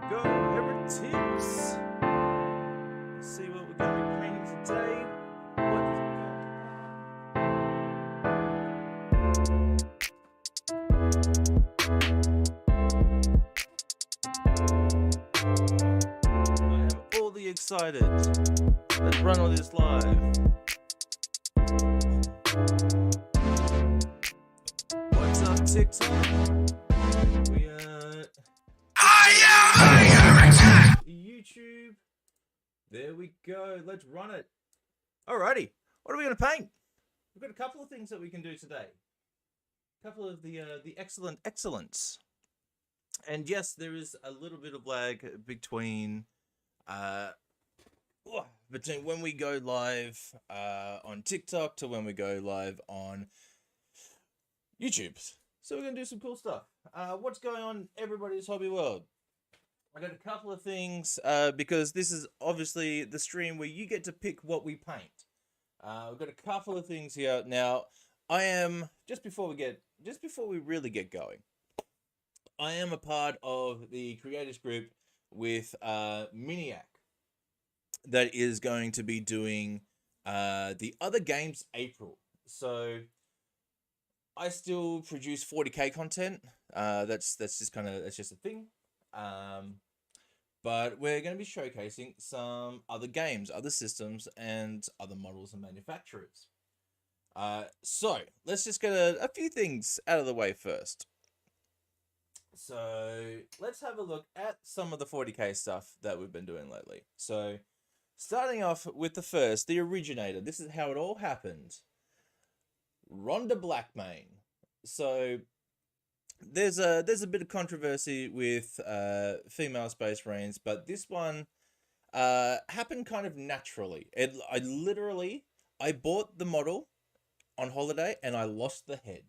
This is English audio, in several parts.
go, heretics. Let's see what we're going to be painting today. I am all the excited. Let's run all this live. What's up, TikTok? We YouTube. There we go. Let's run it. Alrighty. What are we going to paint? We've got a couple of things that we can do today. A couple of the excellence. And yes, there is a little bit of lag between when we go live on TikTok to when we go live on YouTube. So we're going to do some cool stuff. What's going on, everybody's hobby world? I got a couple of things because this is obviously the stream where you get to pick what we paint. We've got a couple of things here. Now, I am just before we really get going, I am a part of the creators group with Miniac that is going to be doing the Other Games April. So I still produce 40k content. That's just a thing. But we're going to be showcasing some other games, other systems, and other models and manufacturers. So let's just get a few things out of the way first. So let's have a look at some of the 40k stuff that we've been doing lately. So starting off with the first, the originator. This is how it all happened. Rhonda Blackmane. So there's a bit of controversy with female Space Marines, but this one happened kind of naturally. I bought the model on holiday and I lost the head.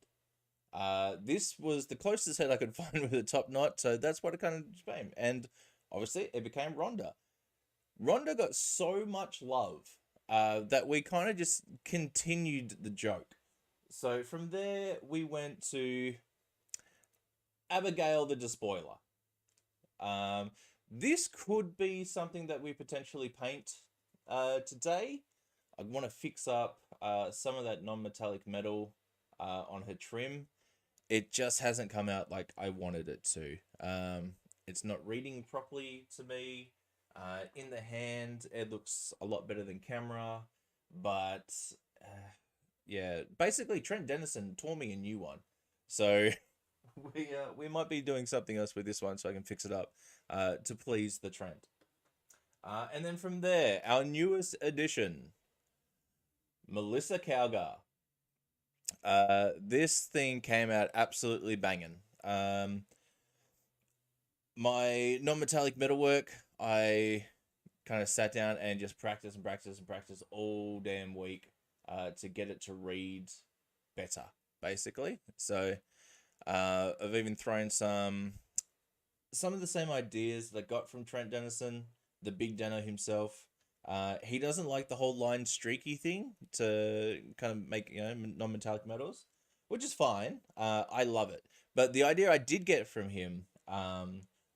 This was the closest head I could find with a top knot, so that's what it kind of became. And obviously it became Rhonda. Rhonda got so much love that we kind of just continued the joke. So from there we went to Abigail the Despoiler. This could be something that we potentially paint today. I want to fix up some of that non-metallic metal on her trim. It just hasn't come out like I wanted it to. It's not reading properly to me. In the hand, it looks a lot better than camera, but yeah, basically Trent Dennison tore me a new one, so we might be doing something else with this one so I can fix it up to please the Trent. And then from there, our newest addition, Melissa Cowgar. This thing came out absolutely banging. My non-metallic metalwork, I kind of sat down and just practice all damn week to get it to read better, basically. So I've even thrown some of the same ideas that I got from Trent Dennison, the big Denno himself. He doesn't like the whole line streaky thing to kind of make, non-metallic metals, which is fine. I love it. But the idea I did get from him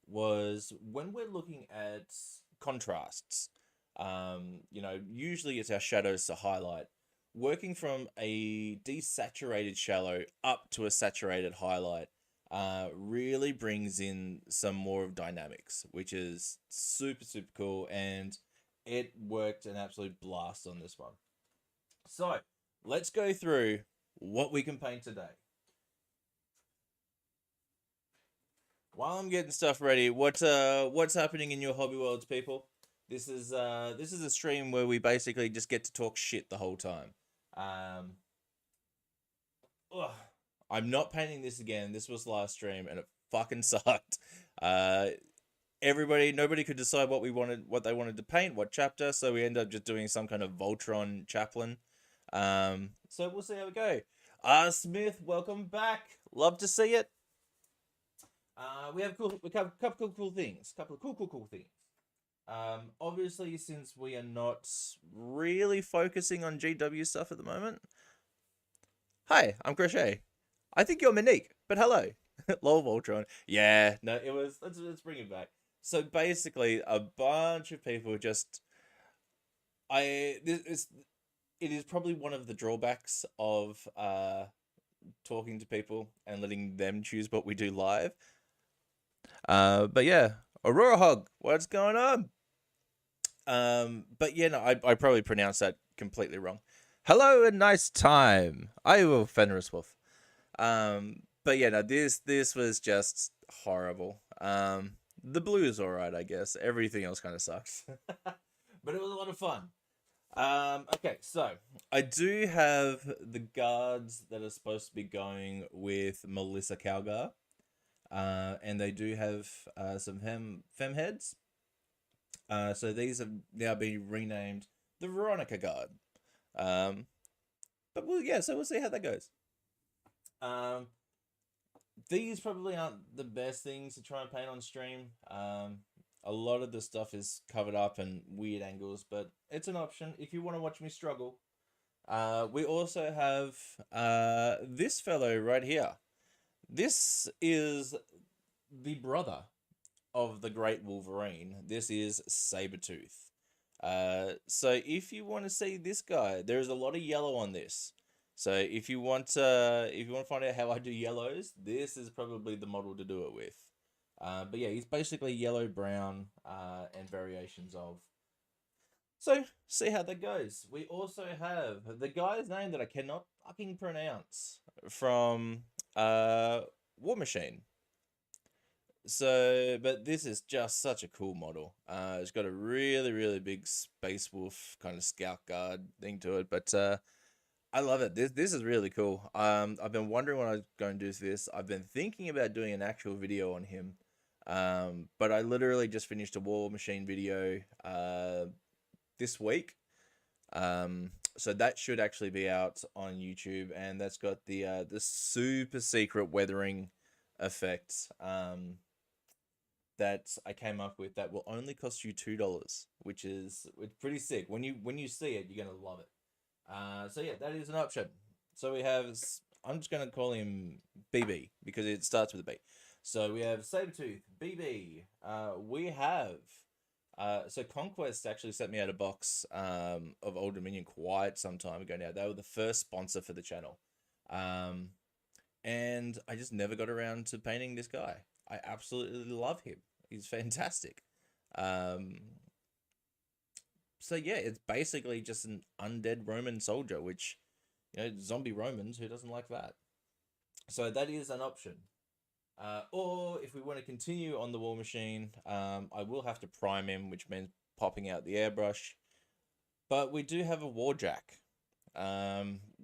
was when we're looking at contrasts, usually it's our shadows to highlight. Working from a desaturated shallow up to a saturated highlight really brings in some more of dynamics, which is super, super cool. And it worked an absolute blast on this one. So let's go through what we can paint today. While I'm getting stuff ready, what's happening in your hobby worlds, people? This is a stream where we basically just get to talk shit the whole time. I'm not painting this again. This was last stream and it fucking sucked. Nobody could decide what they wanted to paint, what chapter, so we end up just doing some kind of Voltron chaplain. So we'll see how we go. Smith, welcome back. Love to see it. We have a couple of cool things. Obviously, since we are not really focusing on GW stuff at the moment. Hi, I'm Crochet. I think you're Monique, but hello. Lol Voltron. Yeah, no, it was. Let's bring it back. So basically, a bunch of people just it is probably one of the drawbacks of talking to people and letting them choose what we do live. But yeah, Aurora Hog, what's going on? But yeah, no, I probably pronounced that completely wrong. Hello and nice time. I will Fenris Wolf. But yeah, no, this was just horrible. The blue is alright, I guess. Everything else kind of sucks. But it was a lot of fun. Okay, so I do have the guards that are supposed to be going with Melissa Calgar. And they do have some fem heads. So these have now been renamed the Veronica Guard. But so we'll see how that goes. These probably aren't the best things to try and paint on stream. A lot of the stuff is covered up and weird angles, but it's an option if you want to watch me struggle. We also have this fellow right here. This is the brother of the Great Wolverine. This is Sabretooth. So if you want to see this guy, there's a lot of yellow on this. So if you want to find out how I do yellows, this is probably the model to do it with. But yeah, he's basically yellow, brown, and variations of. So see how that goes. We also have the guy's name that I cannot fucking pronounce from War Machine. So, but this is just such a cool model. It's got a really, really big Space Wolf kind of scout guard thing to it, but I love it. This is really cool. I've been wondering what I was going to do with this. I've been thinking about doing an actual video on him, but I literally just finished a War Machine video this week. So that should actually be out on YouTube, and that's got the super secret weathering effect that I came up with that will only cost you $2, which is pretty sick. When you see it, you're gonna love it. So yeah, that is an option. So we have, I'm just gonna call him BB because it starts with a B. So we have Sabretooth, BB. We have so Conquest actually sent me out a box of Old Dominion quite some time ago now. They were the first sponsor for the channel. And I just never got around to painting this guy. I absolutely love him. He's fantastic. So yeah, it's basically just an undead Roman soldier, which, zombie Romans, who doesn't like that? So that is an option. Or if we want to continue on the War Machine, I will have to prime him, which means popping out the airbrush. But we do have a Warjack.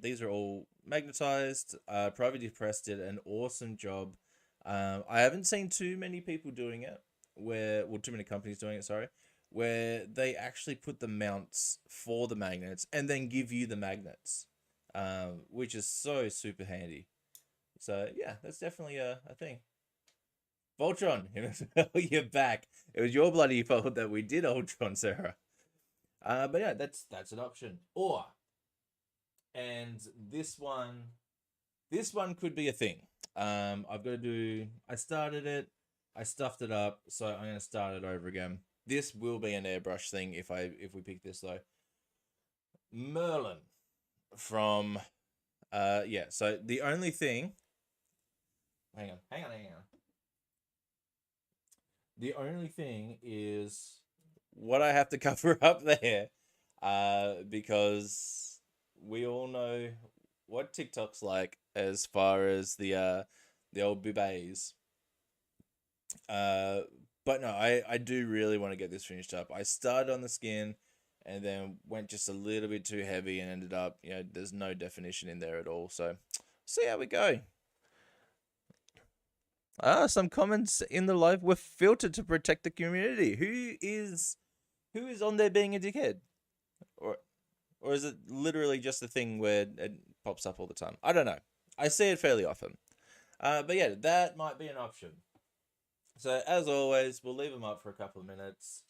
These are all magnetized. Privateer Press did an awesome job. I haven't seen too many people doing it, too many companies doing it, sorry, where they actually put the mounts for the magnets and then give you the magnets, which is so super handy. So yeah, that's definitely a thing. Voltron, you're back. It was your bloody fault that we did Ultron, Sarah. But yeah, that's an option. And this one could be a thing. I've got to do. I started it. I stuffed it up, so I'm gonna start it over again. This will be an airbrush thing if we pick this though. Merlin from yeah. So the only thing. Hang on. The only thing is what I have to cover up there, because we all know what TikTok's like as far as the old bibets. But no, I do really want to get this finished up. I started on the skin and then went just a little bit too heavy and ended up, there's no definition in there at all. So see how we go. Some comments in the live were filtered to protect the community. Who is on there being a dickhead? Or is it literally just a thing where it pops up all the time? I don't know. I see it fairly often. But yeah, that might be an option. So as always, we'll leave them up for a couple of minutes.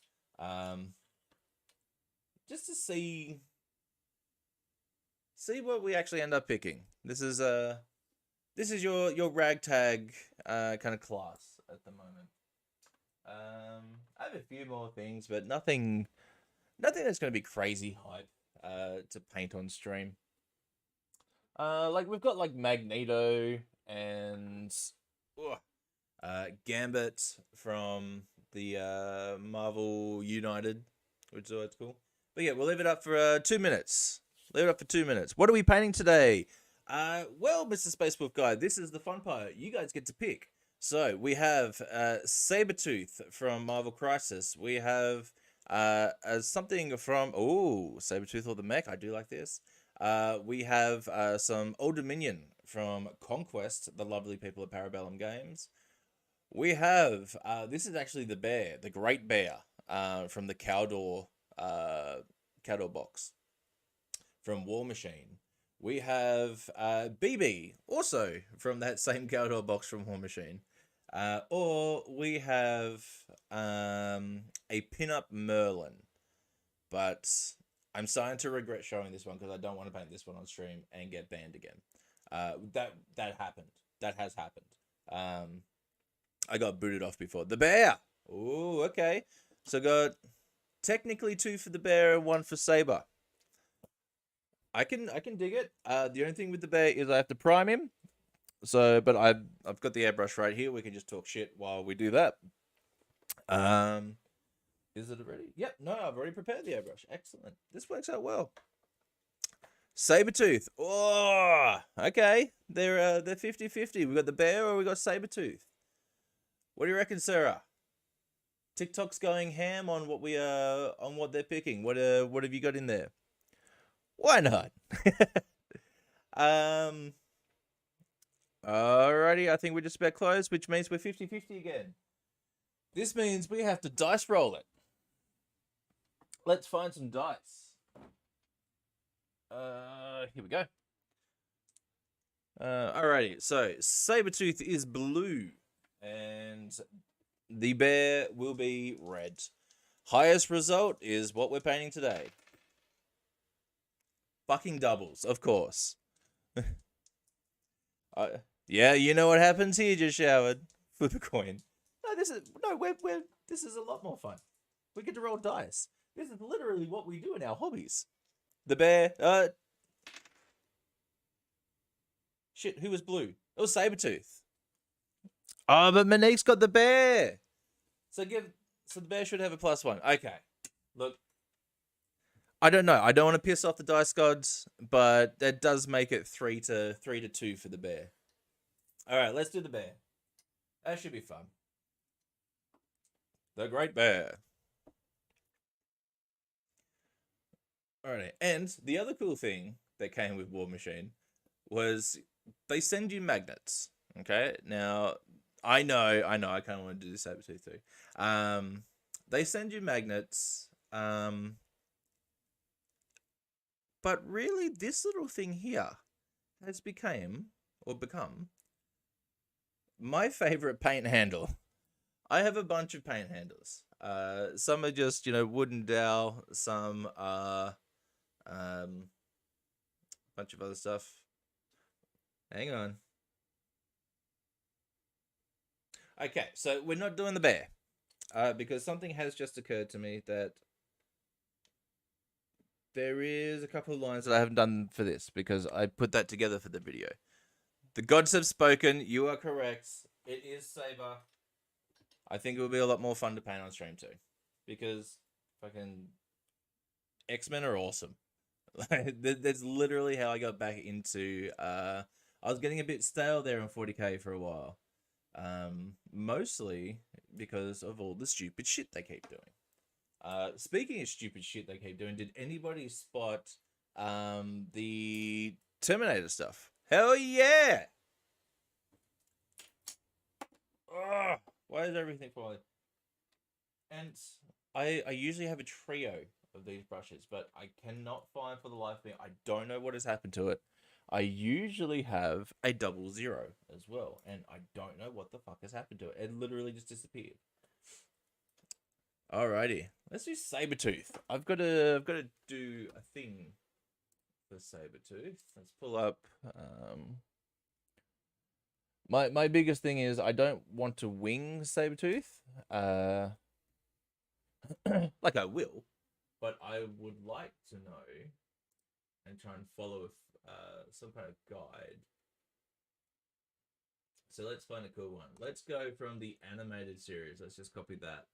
Just to see what we actually end up picking. This is your ragtag kind of class at the moment. have a few more things, but nothing that's going to be crazy hype to paint on stream. Like we've got like Magneto and Gambit from the Marvel United, which is always cool. But yeah, we'll leave it up for 2 minutes. Leave it up for 2 minutes. What are we painting today? Well, Mr. Space Wolf Guy, this is the fun part. You guys get to pick. So we have Sabretooth from Marvel Crisis. We have something from Sabretooth or the Mech. I do like this. We have some Old Dominion from Conquest, the lovely people at Parabellum Games. We have this is actually the bear, the Great Bear, from the Cawdor box from War Machine. We have BB, also from that same Cawdor box from War Machine. Or we have a pinup Merlin. But I'm starting to regret showing this one because I don't want to paint this one on stream and get banned again. That happened. That has happened. I got booted off before. The bear! Ooh, okay. So got technically 2 for the bear and 1 for Saber. I can dig it. The only thing with the bear is I have to prime him. So, but I've got the airbrush right here. We can just talk shit while we do that. Is it ready? Yep. No, I've already prepared the airbrush. Excellent. This works out well. Sabretooth. Oh, okay. They're 50-50. We got the bear or we got Sabretooth. What do you reckon, Sarah? TikTok's going ham on what they're picking. What have you got in there? Why not? Alrighty, I think we're just about close, which means we're 50-50 again. This means we have to dice roll it. Let's find some dice. Here we go. Alrighty, so Sabretooth is blue, and the bear will be red. Highest result is what we're painting today. Fucking doubles, of course. Yeah, you know what happens here. Just showered. Flip a coin. No, this is a lot more fun. We get to roll dice. This is literally what we do in our hobbies. The bear. Shit, who was blue? It was Sabretooth. Oh, but Monique's got the bear. So the bear should have a +1. Okay. Look. I don't know. I don't want to piss off the dice gods, but that does make it 3-2 for the bear. All right, let's do the bear. That should be fun. The Great Bear. Alright, and the other cool thing that came with War Machine was they send you magnets. Okay, now I know, I kind of want to do this Sabretooth too. They send you magnets. But really, this little thing here has become my favorite paint handle. I have a bunch of paint handles. Some are just, wooden dowel. Some are bunch of other stuff. Hang on. Okay, so we're not doing the bear. Because something has just occurred to me that there is a couple of lines that I haven't done for this because I put that together for the video. The gods have spoken. You are correct. It is Saber. I think it will be a lot more fun to paint on stream too, because fucking X-Men are awesome. That's literally how I got back into. I was getting a bit stale there in 40k for a while, mostly because of all the stupid shit they keep doing. Speaking of stupid shit they keep doing, did anybody spot the Terminator stuff? Hell yeah! Ugh, why is everything falling? And I usually have a trio of these brushes, but I cannot find for the life of me. I don't know what has happened to it. I usually have a 00 as well, and I don't know what the fuck has happened to it. It literally just disappeared. Alrighty, let's do Sabretooth. I've got to do a thing for Sabretooth. Let's pull up. My biggest thing is I don't want to wing Sabretooth. like I will, but I would like to know and try and follow some kind of guide. So let's find a cool one. Let's go from the animated series. Let's just copy that.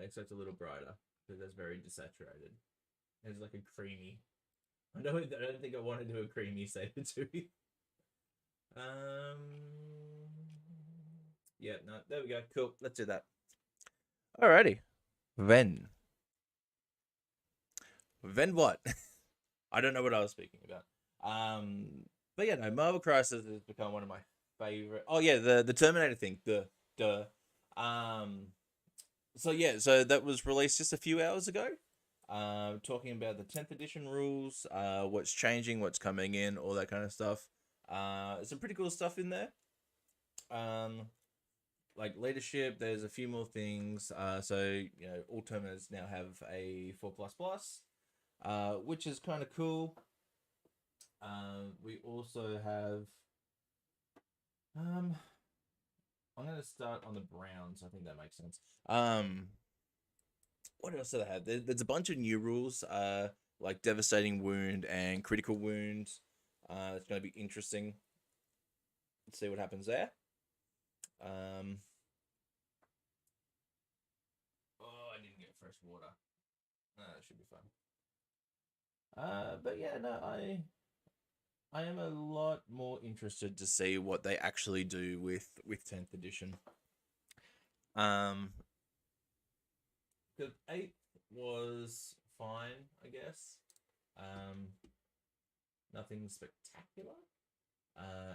Except a little brighter because that's very desaturated. It's like a creamy. I don't think I want to do a creamy saber-tooth. Yeah, no, there we go. Cool. Let's do that. Alrighty. Then what? I don't know what I was speaking about. But yeah, no, Marvel Crisis has become one of my favorite. Oh yeah, the Terminator thing. So yeah, so that was released just a few hours ago. Talking about the 10th edition rules, what's changing, what's coming in, all that kind of stuff. Some pretty cool stuff in there. Like leadership, there's a few more things. So all Terminators now have a 4++, which is kind of cool. We also have. I'm gonna start on the Browns. I think that makes sense. What else do they have? There's a bunch of new rules, like Devastating Wound and Critical Wound. It's going to be interesting. Let's see what happens there. Oh, I didn't get fresh water. That should be fun. But yeah, no, I am a lot more interested to see what they actually do with 10th edition. Because 8th was fine, I guess. Nothing spectacular.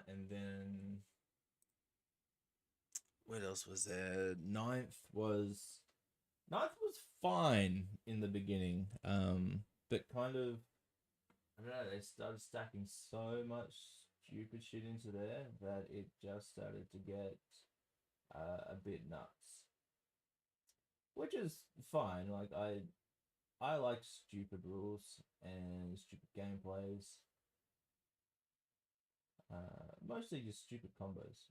And then what else was there? 9th was fine in the beginning. But kind of, I don't know, they started stacking so much stupid shit into there that it just started to get a bit nuts. Which is fine. Like I like stupid rules and stupid gameplays. Mostly just stupid combos.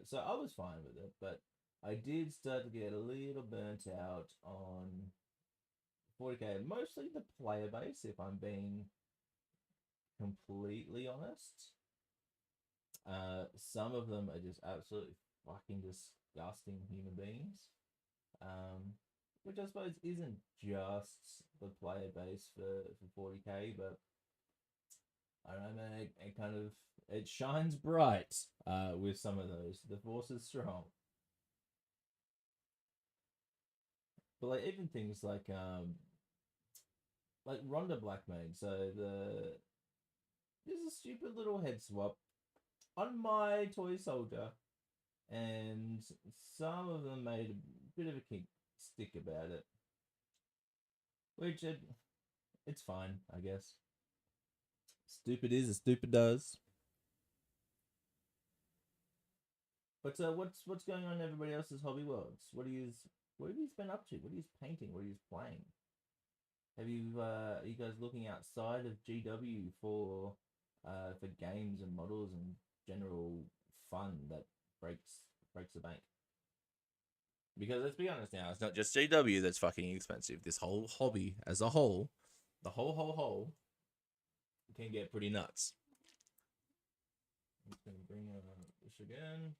So I was fine with it, but I did start to get a little burnt out on 40k. Mostly the player base, if I'm being completely honest. Some of them are just absolutely fucking disgusting human beings. Which I suppose isn't just the player base for 40k, but I don't know, man, it kind of it shines bright with some of those. The force is strong. But like even things like Rhonda Blackmaid, so there's a stupid little head swap on my toy soldier, and some of them made a bit of a kick stick about it. Which it's fine, I guess. Stupid is as stupid does. But what's going on in everybody else's hobby worlds? What have you been up to? What are you painting? What are you playing? Have you are you guys looking outside of GW for games and models and general fun that breaks the bank? Because let's be honest now, it's not just GW that's fucking expensive. This whole hobby as a whole, the whole can get pretty nuts. I'm just gonna bring this again.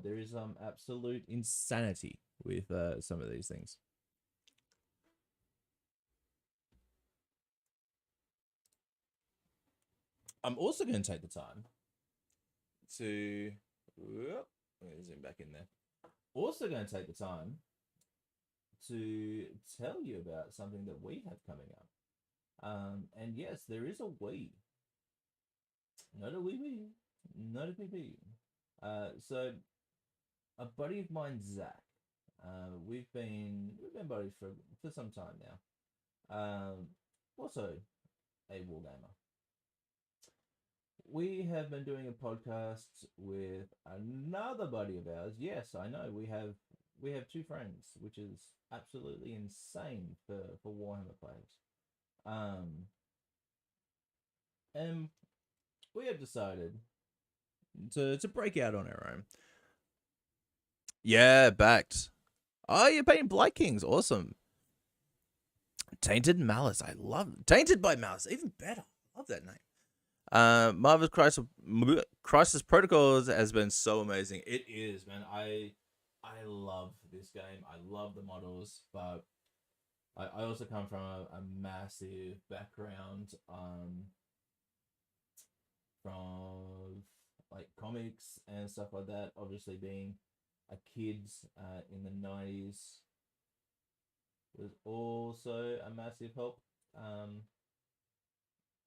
There is absolute insanity with some of these things. I'm also going to take the time to zoom back in there. Also going to take the time to tell you about something that we have coming up. And yes, there is a Wii. Not a Wii, not a PP. So a buddy of mine, Zach. We've been buddies for some time now. Also a wargamer. We have been doing a podcast with another buddy of ours. Yes, I know we have two friends, which is absolutely insane for Warhammer players. And we have decided to break out on our own. Yeah, backed. Oh, you're painting Blight Kings. Awesome. Tainted Malice. I love Tainted by Malice. Even better. Love that name. Marvel's Crisis Protocols has been so amazing. It is, man. I love this game. I love the models, but I also come from a massive background from like comics and stuff like that. Obviously, being a kid in the 90s was also a massive help.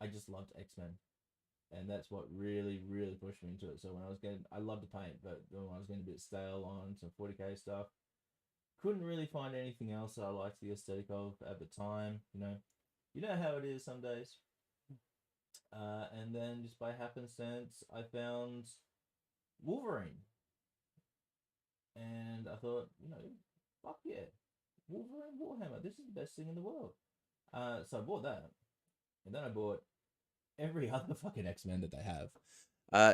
I just loved X-Men, and that's what really pushed me into it. So when I loved to paint, but when I was getting a bit stale on some 40k stuff, couldn't really find anything else that I liked the aesthetic of at the time. You know how it is some days. And then just by happenstance, I found Wolverine, and I thought, fuck yeah, Wolverine Warhammer. This is the best thing in the world. So I bought that, and then I bought every other fucking X-Men that they have.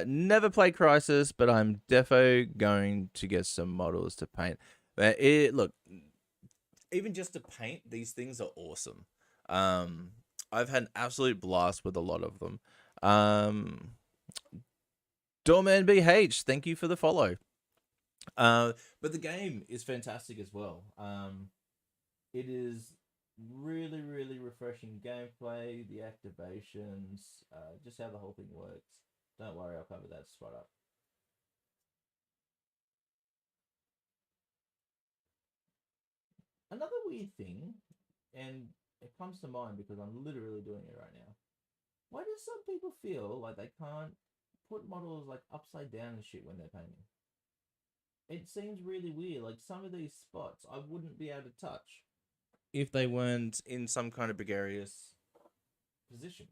Never played Crisis, but I'm defo going to get some models to paint. But look, even just to paint, these things are awesome. I've had an absolute blast with a lot of them. Doorman BH, thank you for the follow. But the game is fantastic as well. It is really refreshing gameplay, the activations, just how the whole thing works. Don't worry, I'll cover that spot up. Another weird thing, and it comes to mind because I'm literally doing it right now. Why do some people feel like they can't put models like upside down and shit when they're painting? It seems really weird. Like some of these spots I wouldn't be able to touch if they weren't in some kind of gregarious position.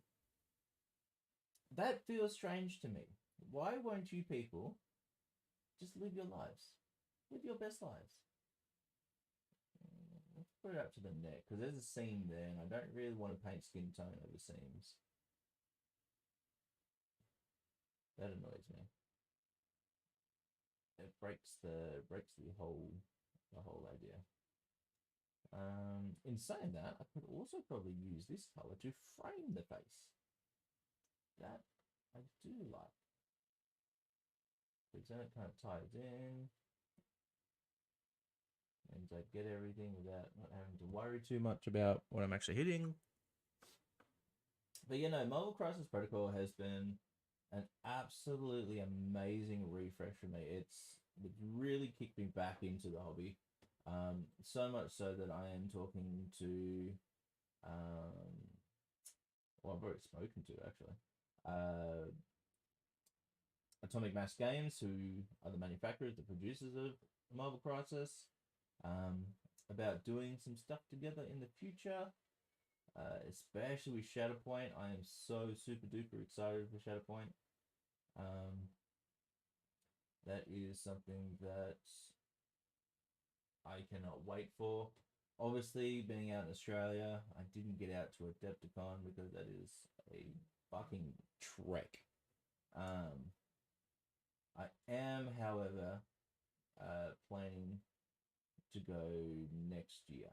That feels strange to me. Why won't you people just live your lives? Live your best lives. Let's put it up to the neck because there's a seam there and I don't really want to paint skin tone over seams. That annoys me. It breaks the whole idea. In saying that, I could also probably use this color to frame the face. That I do like. Because then it kind of ties in. And I get everything without not having to worry too much about what I'm actually hitting. But Marvel Crisis Protocol has been an absolutely amazing refresh for me. It's really kicked me back into the hobby. So much so that I am talking to, I've already spoken to actually, Atomic Mass Games, who are the manufacturers, the producers of Marvel Crisis, about doing some stuff together in the future, especially with Shatterpoint. I am so super duper excited for Shatterpoint. That is something that I cannot wait for. Obviously, being out in Australia, I didn't get out to Adepticon because that is a fucking trek. I am, however, planning to go next year.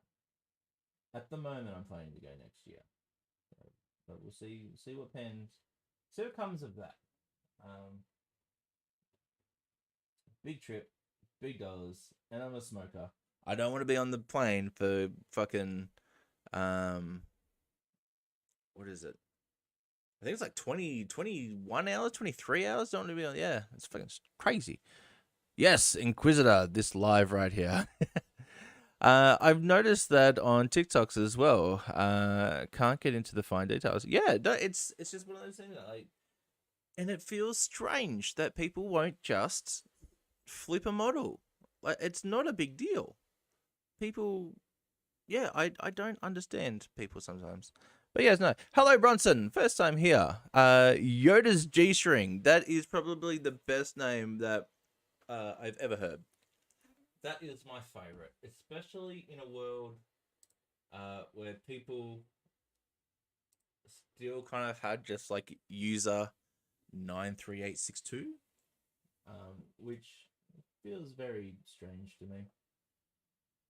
At the moment, I'm planning to go next year, but we'll see what comes of that. Big trip, big dollars, and I'm a smoker. I don't want to be on the plane for fucking, what is it? I think it's like 21 hours, 23 hours. Don't want to be on. Yeah, it's fucking crazy. Yes, Inquisitor, this live right here. I've noticed that on TikToks as well. Can't get into the fine details. Yeah, no, it's just one of those things that, like, and it feels strange that people won't just flip a model. Like, it's not a big deal. People, yeah, I don't understand people sometimes. But yes, no. Hello, Bronson. First time here. Yoda's G-string. That is probably the best name that I've ever heard. That is my favorite, especially in a world where people still kind of had just like user 93862. which feels very strange to me.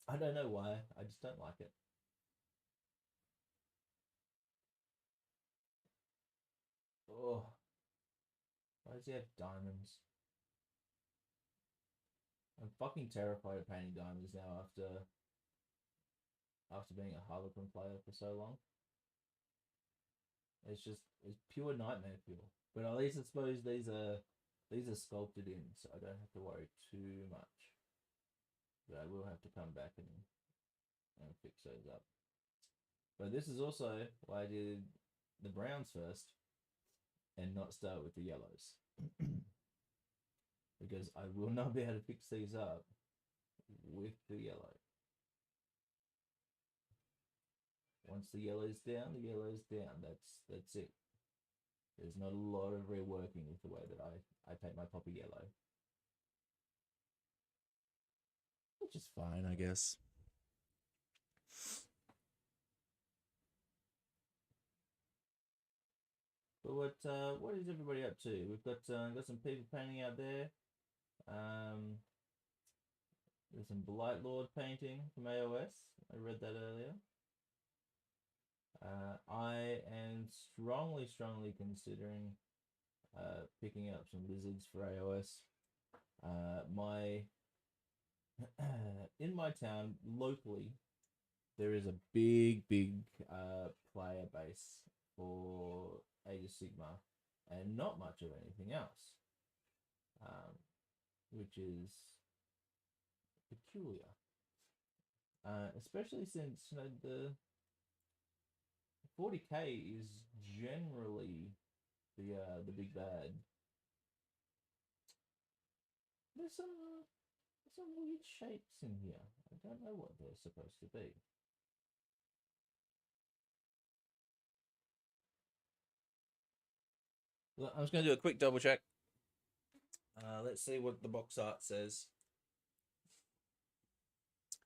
I don't know why. I just don't like it. Oh, why does he have diamonds? I'm fucking terrified of painting diamonds now after being a Harlequin player for so long. It's pure nightmare fuel. But at least I suppose these are sculpted in, so I don't have to worry too much. But I will have to come back and fix those up. But this is also why I did the browns first and not start with the yellows. Because I will not be able to fix these up with the yellow. Once the yellow's down, the yellow's down. That's it. There's not a lot of reworking with the way that I paint my poppy yellow. Which is fine, I guess. But what is everybody up to? We've got some people painting out there. There's some Blight Lord painting from AOS. I read that earlier. I am strongly considering picking up some lizards for AOS. In my town locally, there is a big player base for Age of Sigma, and not much of anything else, which is peculiar. Especially since the 40k is generally the big bad. There's some weird shapes in here. I don't know what they're supposed to be. Look, I'm just going to do a quick double check. Let's see what the box art says.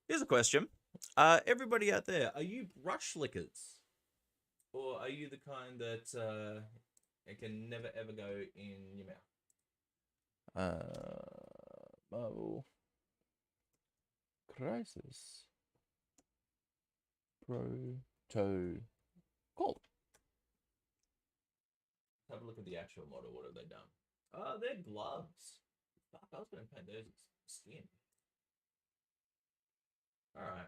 Here's a question. Everybody out there, are you brush lickers? Or are you the kind that it can never ever go in your mouth? Marvel Crisis Protocol. Have a look at the actual model. What have they done? Oh, they're gloves. Fuck, I was going to paint those skin. Alright.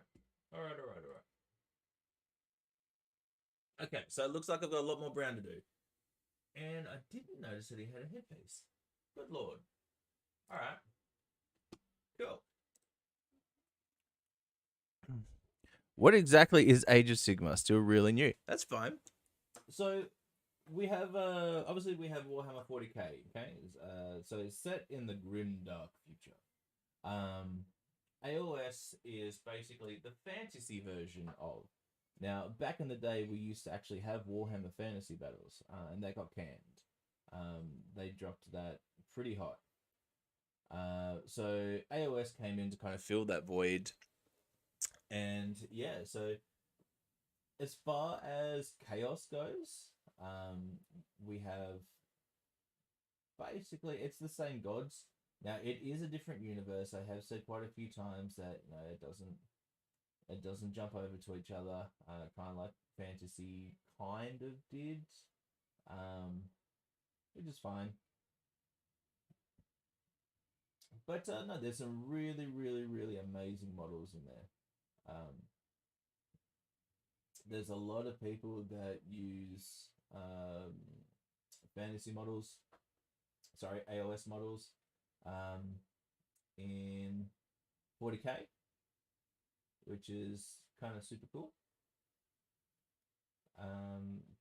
Okay, so it looks like I've got a lot more brown to do. And I didn't notice that he had a headpiece. Good lord. Alright. Cool. What exactly is Age of Sigma? Still really new. That's fine. So we have obviously we have Warhammer 40k, okay? So it's set in the grim dark future. AOS is basically the fantasy version of. Now, back in the day, we used to actually have Warhammer fantasy battles, and they got canned. They dropped that pretty hot. So AOS came in to kind of fill that void. And yeah, so as far as chaos goes, we have basically it's the same gods. Now it is a different universe. I have said quite a few times that it doesn't jump over to each other, kind of like fantasy kind of did, which is fine. But no, there's some really amazing models in there. There's a lot of people that use fantasy models, sorry, AOS models, in 40k, which is kind of super cool.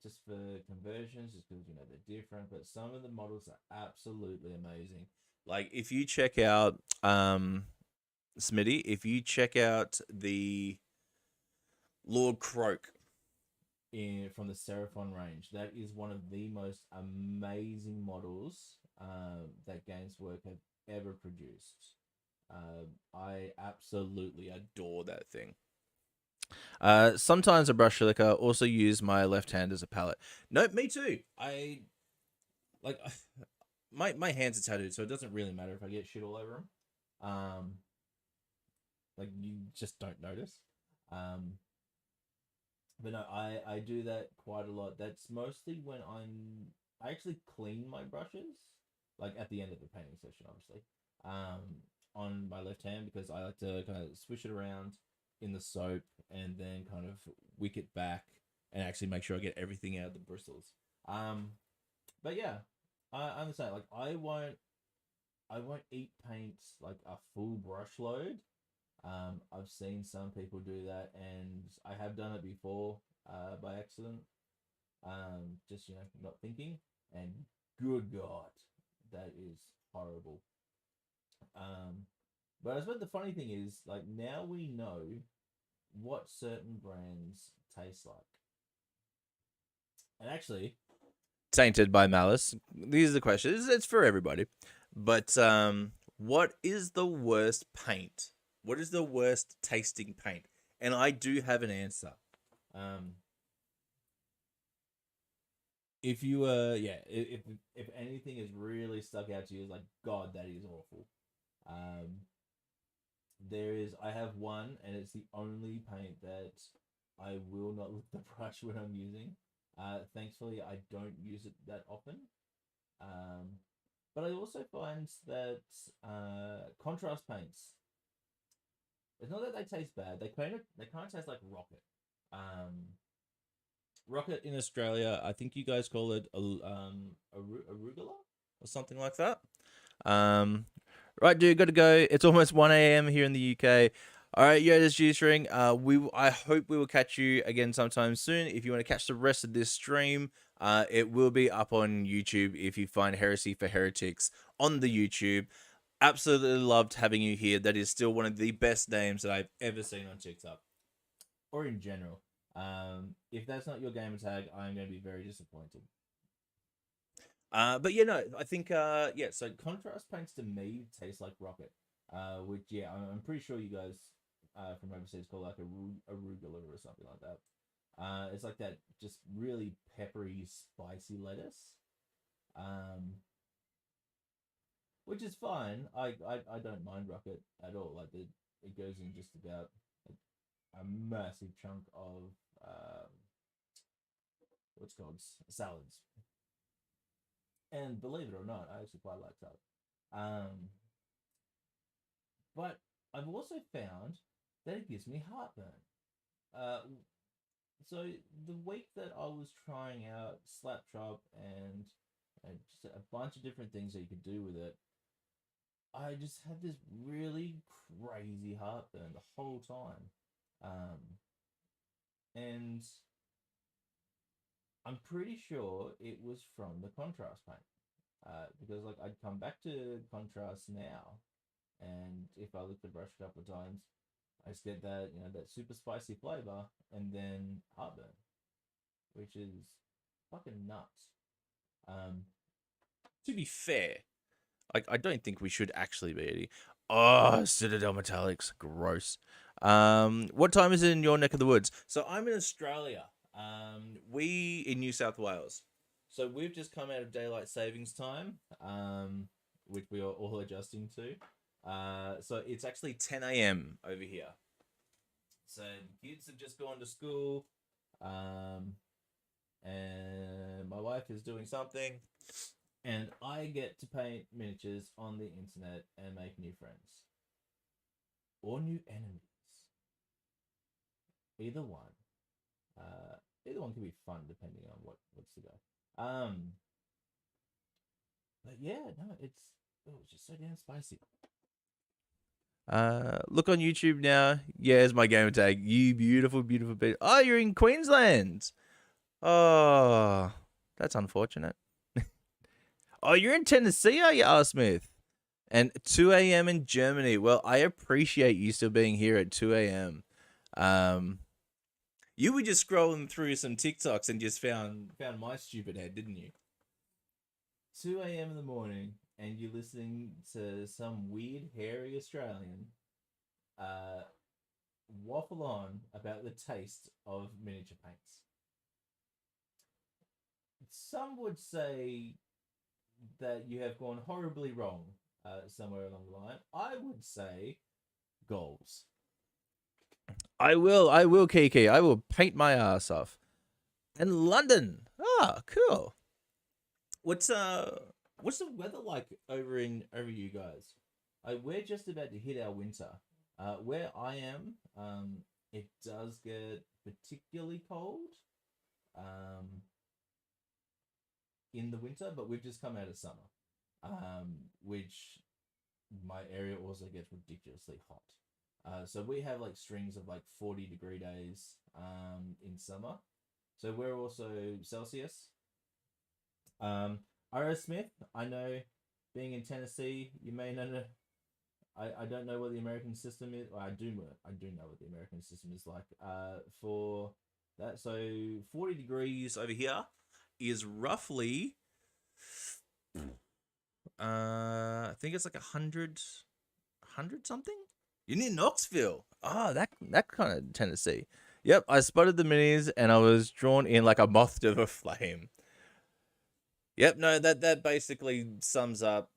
Just for conversions, just because they're different, but some of the models are absolutely amazing. Like if you check out Smitty, if you check out the Lord Croak from the Seraphon range, that is one of the most amazing models that Games Work have ever produced. I absolutely adore that thing. Sometimes a brush licker, also use my left hand as a palette. No, me too. my hands are tattooed, so it doesn't really matter if I get shit all over them. Like you just don't notice. Um, but no, I do that quite a lot. That's mostly when I actually clean my brushes, like at the end of the painting session, obviously. On my left hand because I like to kind of swish it around in the soap and then kind of wick it back and actually make sure I get everything out of the bristles. But yeah, I understand. Like I won't eat paint like a full brush load. I've seen some people do that, and I have done it before by accident. Just not thinking, and good God, that is horrible. Um, but I suppose the funny thing is, like now we know what certain brands taste like, and actually, tainted by malice. These are the questions. It's for everybody, but what is the worst paint? What is the worst tasting paint? And I do have an answer. Um, if you if anything has really stuck out to you, is like God, that is awful. Um, I have one, and it's the only paint that I will not lift the brush when I'm using. Thankfully, I don't use it that often. Um, but I also find that contrast paints. It's not that they taste bad. They kind of taste like rocket. Um, Rocket in Australia, I think you guys call it arugula or something like that. Um, right, dude, got to go. It's almost 1 a.m. here in the UK. All right, Yoda's G-string. I hope we will catch you again sometime soon. If you want to catch the rest of this stream, it will be up on YouTube if you find Heresy for Heretics on the YouTube. Absolutely loved having you here. That is still one of the best names that I've ever seen on TikTok or in general. If that's not your gamer tag, I'm going to be very disappointed. But yeah, no, I think yeah. So contrast paints to me taste like rocket. Which yeah, I'm pretty sure you guys from overseas call like a arugula or something like that. It's like that just really peppery, spicy lettuce. Um, which is fine. I don't mind rocket at all. Like it goes in just about a massive chunk of what's called salads. And believe it or not, I actually quite like salad. Um, but I've also found that it gives me heartburn. Uh, so the week that I was trying out slap chop and just a bunch of different things that you could do with it, I just had this really crazy heartburn the whole time. And I'm pretty sure it was from the contrast paint. Because like I'd come back to contrast now, and if I lick the brush a couple of times, I just get that that super spicy flavor, and then heartburn, which is fucking nuts. Um, to be fair, I don't think we should actually be eating. Oh, Citadel Metallics, gross. What time is it in your neck of the woods? So I'm in Australia. We in New South Wales. So we've just come out of daylight savings time, which we are all adjusting to. So it's actually 10 a.m. over here. So the kids have just gone to school, um, and my wife is doing something, and I get to paint miniatures on the internet and make new friends or new enemies. Either one. Uh, Either one can be fun depending on what's to go. But yeah, no, it's just so damn spicy. Look on YouTube now. Yeah, it's my gamer tag. You beautiful, beautiful bitch. Oh, you're in Queensland. Oh, that's unfortunate. Oh, you're in Tennessee, are you, R. Smith? And 2 a.m. in Germany. Well, I appreciate you still being here at 2 a.m. You were just scrolling through some TikToks and just found my stupid head, didn't you? 2 a.m. in the morning, and you're listening to some weird, hairy Australian uh, waffle on about the taste of miniature paints. Some would say that you have gone horribly wrong somewhere along the line, I would say goals. I will, Kiki. I will paint my ass off. And London. Ah, cool. What's what's the weather like over you guys? We're just about to hit our winter. Where I am, it does get particularly cold. Um, in the winter, but we've just come out of summer, which my area also gets ridiculously hot. So we have like strings of like 40-degree days in summer. So we're also Celsius. R.O. Smith, I know being in Tennessee, you may not know. I don't know what the American system is. Well, I do know what the American system is like for that. So 40 degrees over here is roughly I think it's like 100 something. You're near Knoxville. Oh, that kind of Tennessee. Yep, I spotted the minis and I was drawn in like a moth to the flame. Yep, no, that basically sums up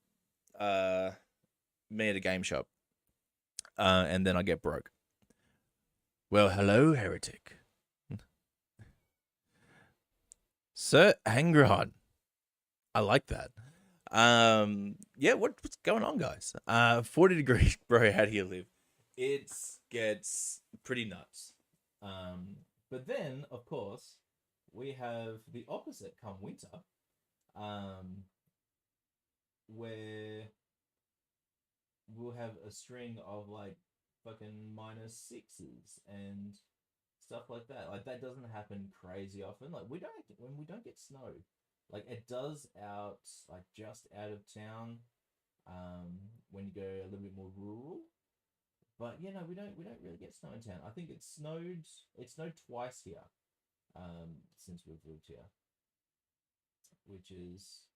me at a game shop. And then I get broke. Well, hello, heretic. Sir Angron. I like that. Yeah, what's going on, guys? 40 degrees, bro, how do you live? It gets pretty nuts. But then, of course, we have the opposite come winter. Where we'll have a string of like fucking -6s and stuff like that. Like that doesn't happen crazy often. Like we don't get snow. Like it does out like just out of town, when you go a little bit more rural. But you know, we don't really get snow in town. I think it snowed twice here, since we've lived here. Which is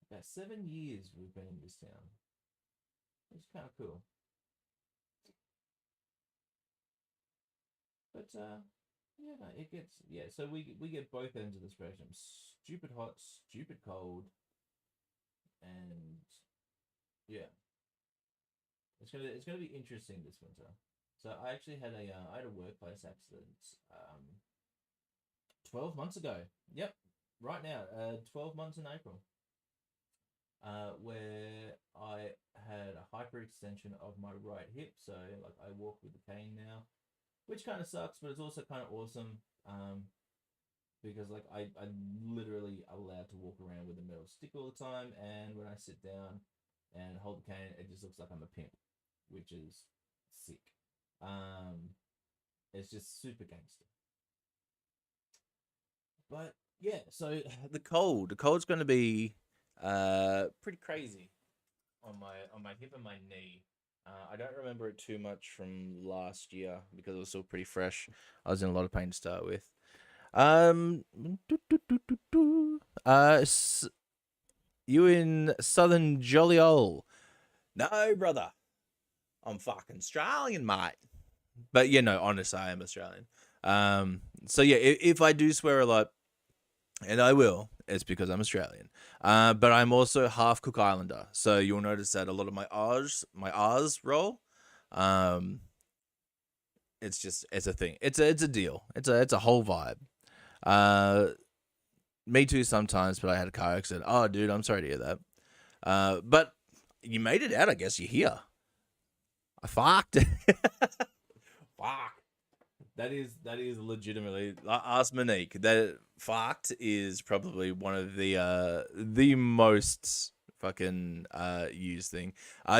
about 7 years we've been in this town. It's kind of cool. But yeah, no, it gets So we get both ends of the spectrum: stupid hot, stupid cold, and yeah, it's gonna be interesting this winter. So I actually had I had a workplace accident 12 months ago. Yep, right now, 12 months in April. Where I had a hyperextension of my right hip, so like I walk with a cane now, which kind of sucks, but it's also kind of awesome. Because like I'm literally allowed to walk around with a metal stick all the time, and when I sit down and hold the cane, it just looks like I'm a pimp, which is sick. Um, it's just super gangster. But yeah, so the cold's going to be pretty crazy on my hip and my knee. I don't remember it too much from last year because it was still pretty fresh. I was in a lot of pain to start with. Uh, you in Southern Jolly. No, brother. I'm fucking Australian, mate. But you know, honestly, I am Australian. So yeah, if I do swear a lot, and I will, it's because I'm Australian. But I'm also half Cook Islander, so you'll notice that a lot of my R's roll. Um, it's a thing. It's a deal. It's a whole vibe. Uh, me too sometimes, but I had a car accident. Oh, dude, I'm sorry to hear that. But you made it out. I guess you're here. I fucked. Fuck. That is legitimately. Ask Monique. That fucked is probably one of the most fucking used thing.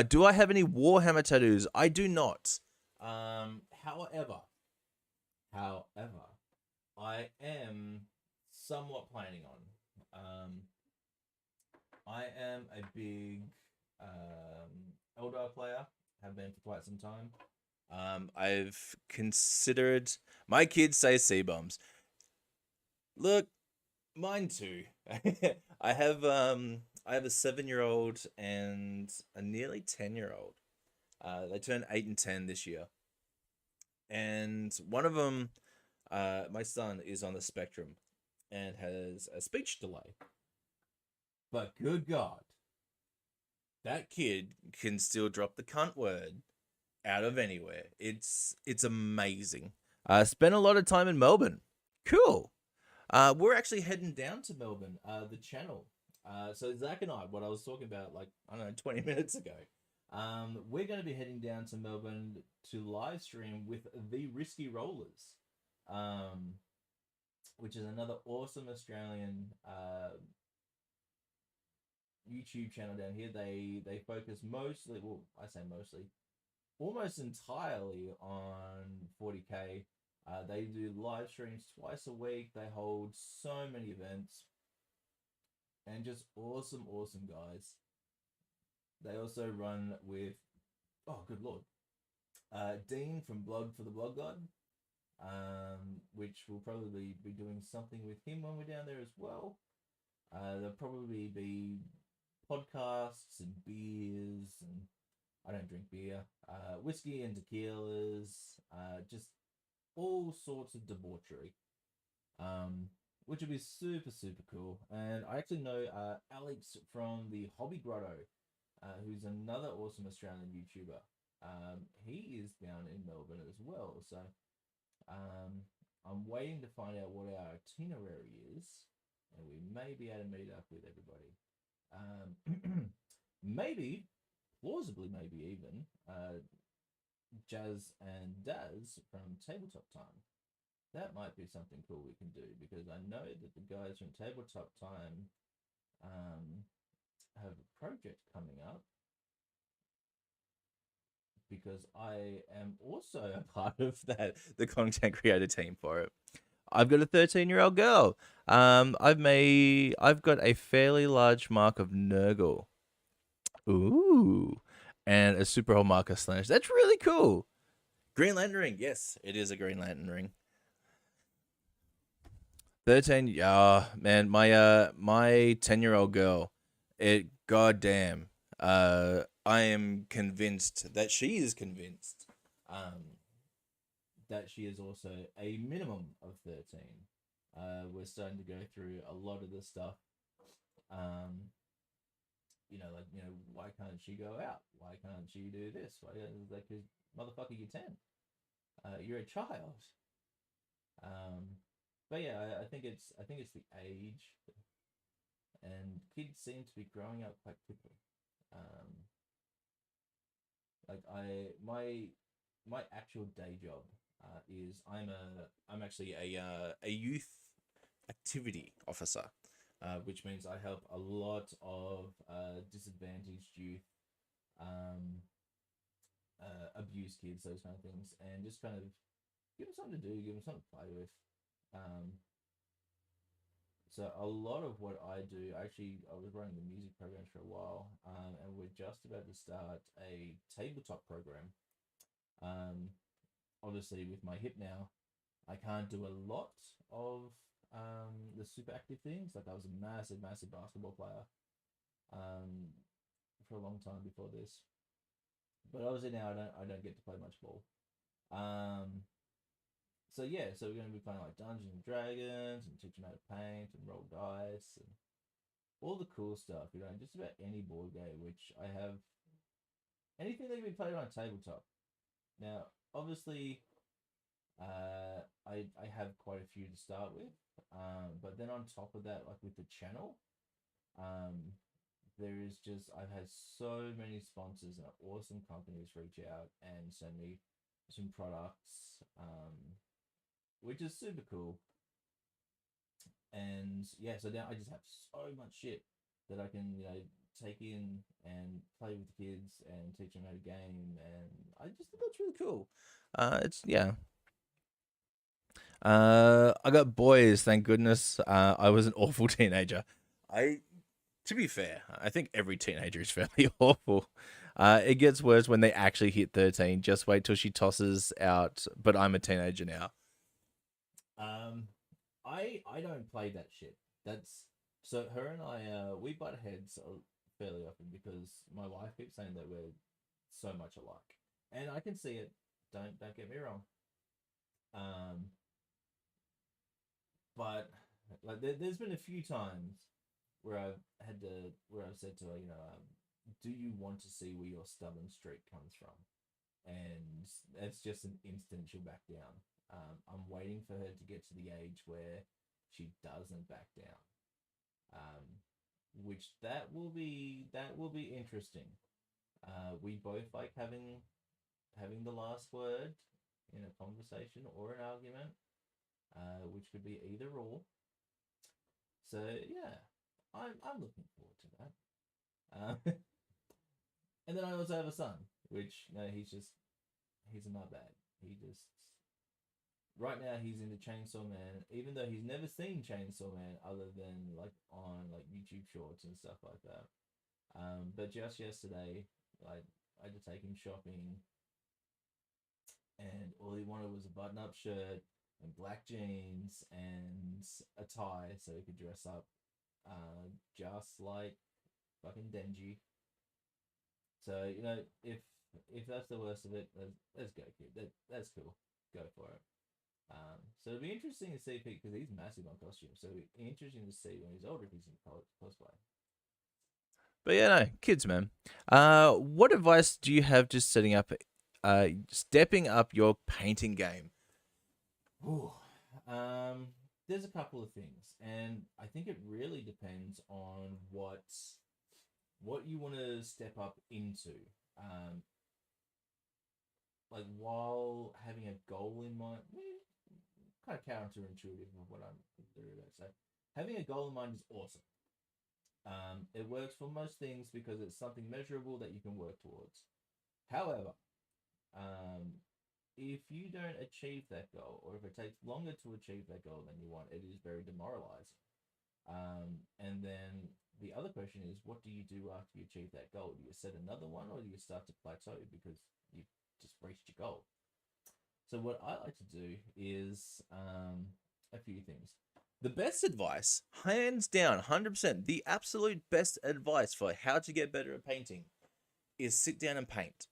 Do I have any Warhammer tattoos? I do not. However, I am somewhat planning on. I am a big Eldar player. Have been for quite some time. I've considered. My kids say sea bombs. Look, mine too. I have a 7-year-old and a nearly 10-year-old. They turn 8 and 10 this year, and one of them, my son, is on the spectrum and has a speech delay. But good God, that kid can still drop the cunt word out of anywhere. It's amazing. Spent a lot of time in Melbourne. Cool. We're actually heading down to Melbourne, the channel. So Zach and I, what I was talking about, like, I don't know, 20 minutes ago, we're going to be heading down to Melbourne to live stream with the Risky Rollers, which is another awesome Australian YouTube channel down here. They focus mostly, well, I say mostly, almost entirely on 40k. They do live streams twice a week. They hold so many events, and just awesome guys. They also run with, oh good lord, Dean from Blog for the Blog God, which will probably be doing something with him when we're down there as well. There'll probably be podcasts and beers, and I don't drink beer, whiskey and tequilas, just all sorts of debauchery, which would be super cool. And I actually know Alex from the Hobby Grotto, who's another awesome Australian YouTuber. He is down in Melbourne as well, so I'm waiting to find out what our itinerary is, and we may be able to meet up with everybody. Maybe, plausibly, maybe even Jazz and Daz from Tabletop Time. That might be something cool we can do, because I know that the guys from Tabletop Time have a project coming up, because I am also a part of the content creator team for it. I've got a 13-year-old girl. I've got a fairly large mark of Nurgle. Ooh. And a Super Whole marker Slanesh. That's really cool. Green Lantern ring. Yes, it is a Green Lantern ring. 13. Man, my 10-year-old girl. Goddamn. I am convinced that she is convinced that she is also a minimum of 13. We're starting to go through a lot of this stuff. Why can't she go out? Why can't she do this? Why can't, like, motherfucker, you're 10. You're a child. But yeah, I think it's the age, and kids seem to be growing up quite quickly. My actual day job is I'm actually a youth activity officer, which means I help a lot of disadvantaged youth, abused kids, those kind of things, and just kind of give them something to do, give them something to play with. So a lot of what I do, I was running the music programs for a while, and we're just about to start a tabletop program. Obviously with my hip now, I can't do a lot of the super active things. Like, I was a massive basketball player for a long time before this, but obviously now I don't get to play much ball. So yeah, so we're going to be playing like Dungeons and Dragons, and teach them how to paint and roll dice and all the cool stuff, just about any board game, which I have, anything that can be played on a tabletop. Now, obviously, I have quite a few to start with, but then on top of that, like with the channel, I've had so many sponsors and awesome companies reach out and send me some products, which is super cool. And yeah, so now I just have so much shit that I can, take in and play with the kids and teach them how to game, and I just think that's really cool. I got boys, thank goodness. I was an awful teenager. To be fair, I think every teenager is fairly awful. It gets worse when they actually hit 13. Just wait till she tosses out, but I'm a teenager now. I don't play that shit. So her and I, we butt heads fairly often, because my wife keeps saying that we're so much alike, and I can see it. Don't get me wrong. But like there's been a few times where I've said to her, do you want to see where your stubborn streak comes from? And it's just an instant she'll back down. I'm waiting for her to get to the age where she doesn't back down. Which that will be interesting. We both like having the last word in a conversation or an argument, which could be either or. So yeah, I'm looking forward to that. And then I also have a son, which he's a nutbag. He just right now he's into Chainsaw Man, even though he's never seen Chainsaw Man other than like on like YouTube Shorts and stuff like that. But just yesterday, like I had to take him shopping, and all he wanted was a button-up shirt and black jeans and a tie so he could dress up, just like fucking Denji. So if that's the worst of it, let's go, kid. That's cool. Go for it. So it'll be interesting to see because he's massive on costume. So it'll be interesting to see when he's older if he's in cosplay. But yeah, no, kids, man. What advice do you have just stepping up your painting game? Ooh, there's a couple of things, and I think it really depends on what you want to step up into. Like while having a goal in mind, kind of counterintuitive of what I'm doing about. So having a goal in mind is awesome. It works for most things because it's something measurable that you can work towards. However, if you don't achieve that goal, or if it takes longer to achieve that goal than you want, it is very demoralizing. And then the other question is, what do you do after you achieve that goal? Do you set another one, or do you start to plateau because you've just reached your goal? So what I like to do is a few things. The best advice, hands down, 100%, the absolute best advice for how to get better at painting is sit down and paint.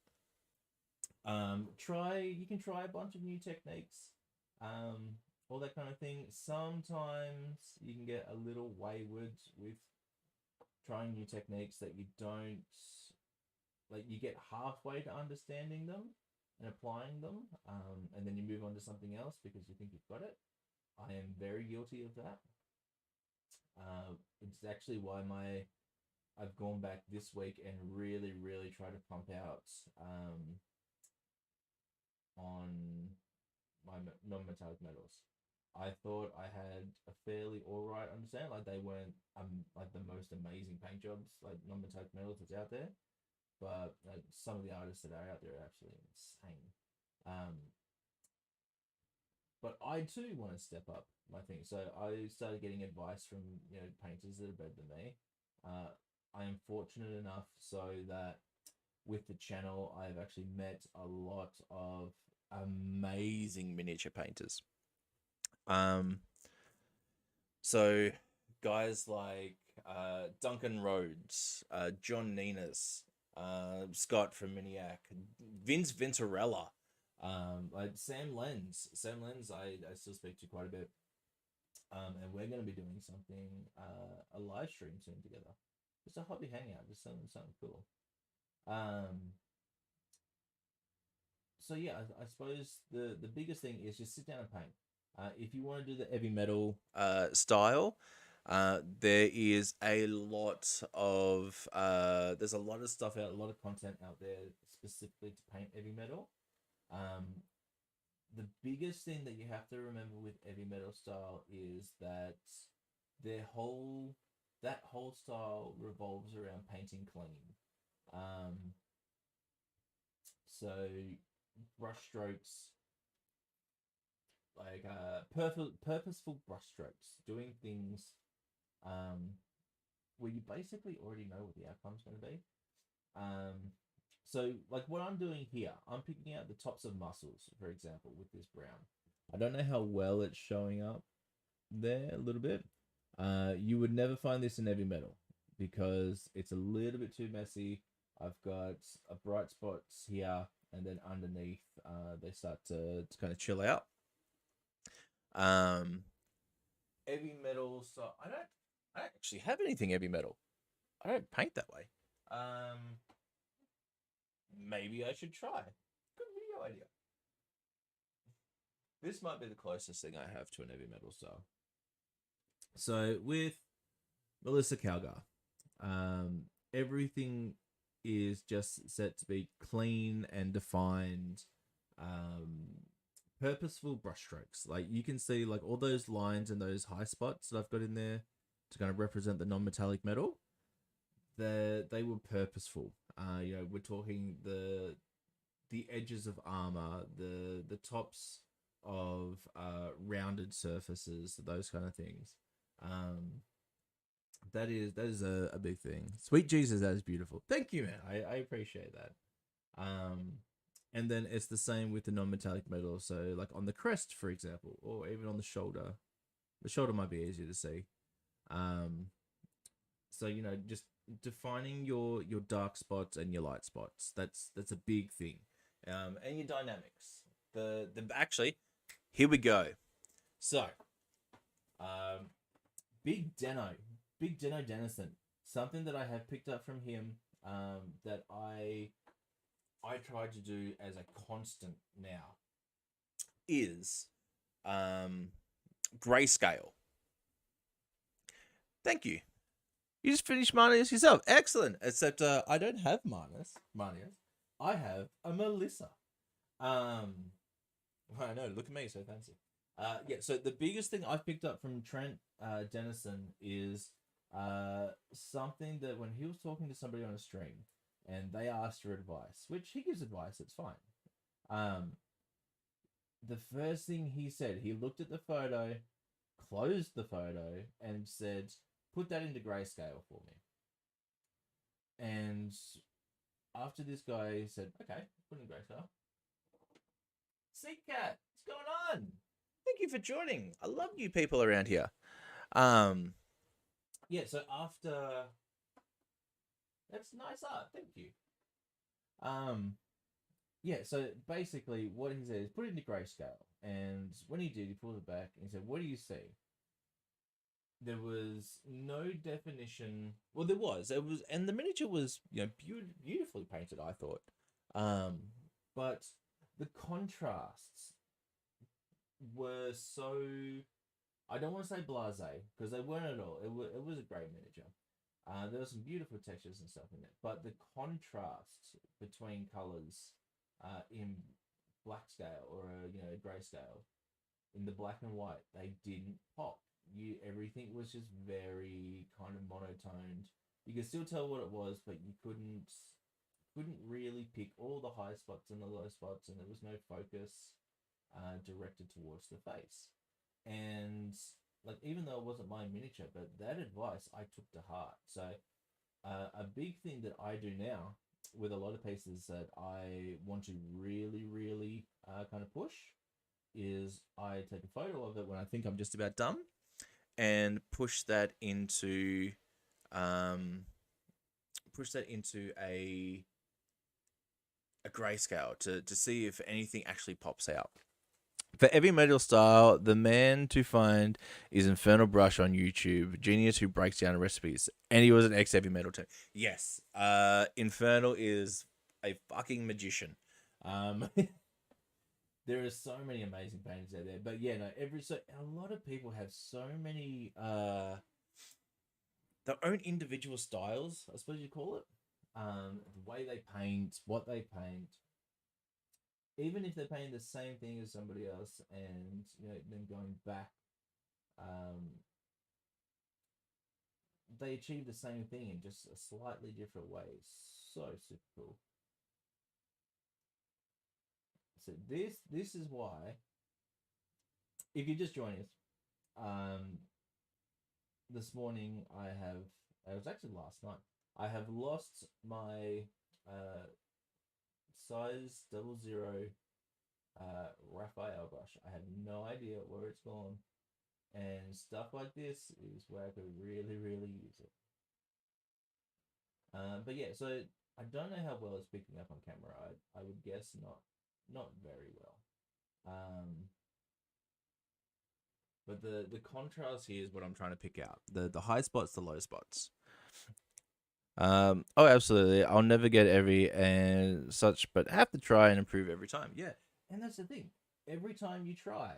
You can try a bunch of new techniques, all that kind of thing. Sometimes you can get a little wayward with trying new techniques that you don't, like you get halfway to understanding them and applying them, and then you move on to something else because you think you've got it. I am very guilty of that. It's actually why I've gone back this week and really, really try to pump out on my non-metallic metals. I thought I had a fairly alright understanding. Like they weren't like the most amazing paint jobs, like non-metallic metals that's out there, but like some of the artists that are out there are absolutely insane. But I too want to step up my thing. So I started getting advice from painters that are better than me. I am fortunate enough so that with the channel, I've actually met a lot of amazing miniature painters. So guys like Duncan Rhodes, John Ninas, Scott from Miniac, Vince Venturella, like Sam Lenz. Sam Lenz, I still speak to quite a bit. And we're going to be doing something, a live stream soon together. Just a hobby hangout, just something cool. So yeah, I suppose the biggest thing is just sit down and paint. If you want to do the heavy metal style, there is a lot of there's a lot of stuff out, a lot of content out there specifically to paint heavy metal. The biggest thing that you have to remember with heavy metal style is that that whole style revolves around painting clean. So brush strokes, like purposeful brush strokes, doing things where you basically already know what the outcome's going to be. So like what I'm doing here, I'm picking out the tops of muscles, for example, with this brown. I don't know how well it's showing up there a little bit. You would never find this in heavy metal because it's a little bit too messy. I've got a bright spots here, and then underneath, they start to kind of chill out. Heavy metal, so I I don't actually have anything heavy metal. I don't paint that way. Maybe I should try. Good video idea. This might be the closest thing I have to an heavy metal style. So with Melissa Calgar, everything is just set to be clean and defined, purposeful brushstrokes. Like you can see, like all those lines and those high spots that I've got in there to kind of represent the non-metallic metal. They were purposeful. We're talking the edges of armor, the tops of rounded surfaces, those kind of things. That is a big thing. Sweet Jesus, that is beautiful. Thank you, man. I appreciate that. And then it's the same with the non-metallic metal. So like on the crest, for example, or even on the shoulder. The shoulder might be easier to see. So just defining your dark spots and your light spots. That's a big thing. And your dynamics. The actually, here we go. So, Big Deno Dennison. Something that I have picked up from him, that I try to do as a constant now is grayscale. Thank you. You just finished Marnius yourself. Excellent. Except I don't have Marnius. I have a Melissa. I know. Look at me, so fancy. So the biggest thing I've picked up from Trent Dennison is something that when he was talking to somebody on a stream and they asked for advice, which he gives advice, it's fine. The first thing he said, he looked at the photo, closed the photo, and said, "Put that into grayscale for me." And after this guy said, "Okay, put it in grayscale." Seat Cat, what's going on? Thank you for joining. I love you people around here. So after that's nice art, thank you. So basically what he said is put it into grayscale. And when he did, he pulled it back and he said, "What do you see?" There was no definition. Well, there was. It was, and the miniature was, beautifully painted, I thought. But the contrasts were so, I don't want to say blasé, because they weren't at all. It was a great miniature. There were some beautiful textures and stuff in it, but the contrast between colors in black scale or gray scale, in the black and white, they didn't pop. Everything was just very kind of monotoned. You could still tell what it was, but you couldn't really pick all the high spots and the low spots, and there was no focus directed towards the face. And like, even though it wasn't my miniature, but that advice I took to heart. So a big thing that I do now with a lot of pieces that I want to really, really kind of push is I take a photo of it when I think I'm just about done and push that into a grayscale to see if anything actually pops out. For every metal style, the man to find is Infernal Brush on YouTube, genius who breaks down recipes, and he was an ex-heavy metal too. Yes, Infernal is a fucking magician. There are so many amazing paintings out there, but a lot of people have so many their own individual styles, I suppose you call it. The way they paint, what they paint. Even if they're painting the same thing as somebody else, and them going back, they achieve the same thing in just a slightly different way. So super cool. So this is why, if you just join us, this morning it was actually last night, I have lost my size 00 Raphael brush. I have no idea where it's gone, and stuff like this is where I could really, really use it. So I don't know how well it's picking up on camera. I would guess not very well. But the contrast here is what I'm trying to pick out. The high spots, the low spots. Oh, absolutely. I'll never get every and such, but have to try and improve every time. Yeah, and that's the thing. Every time you try,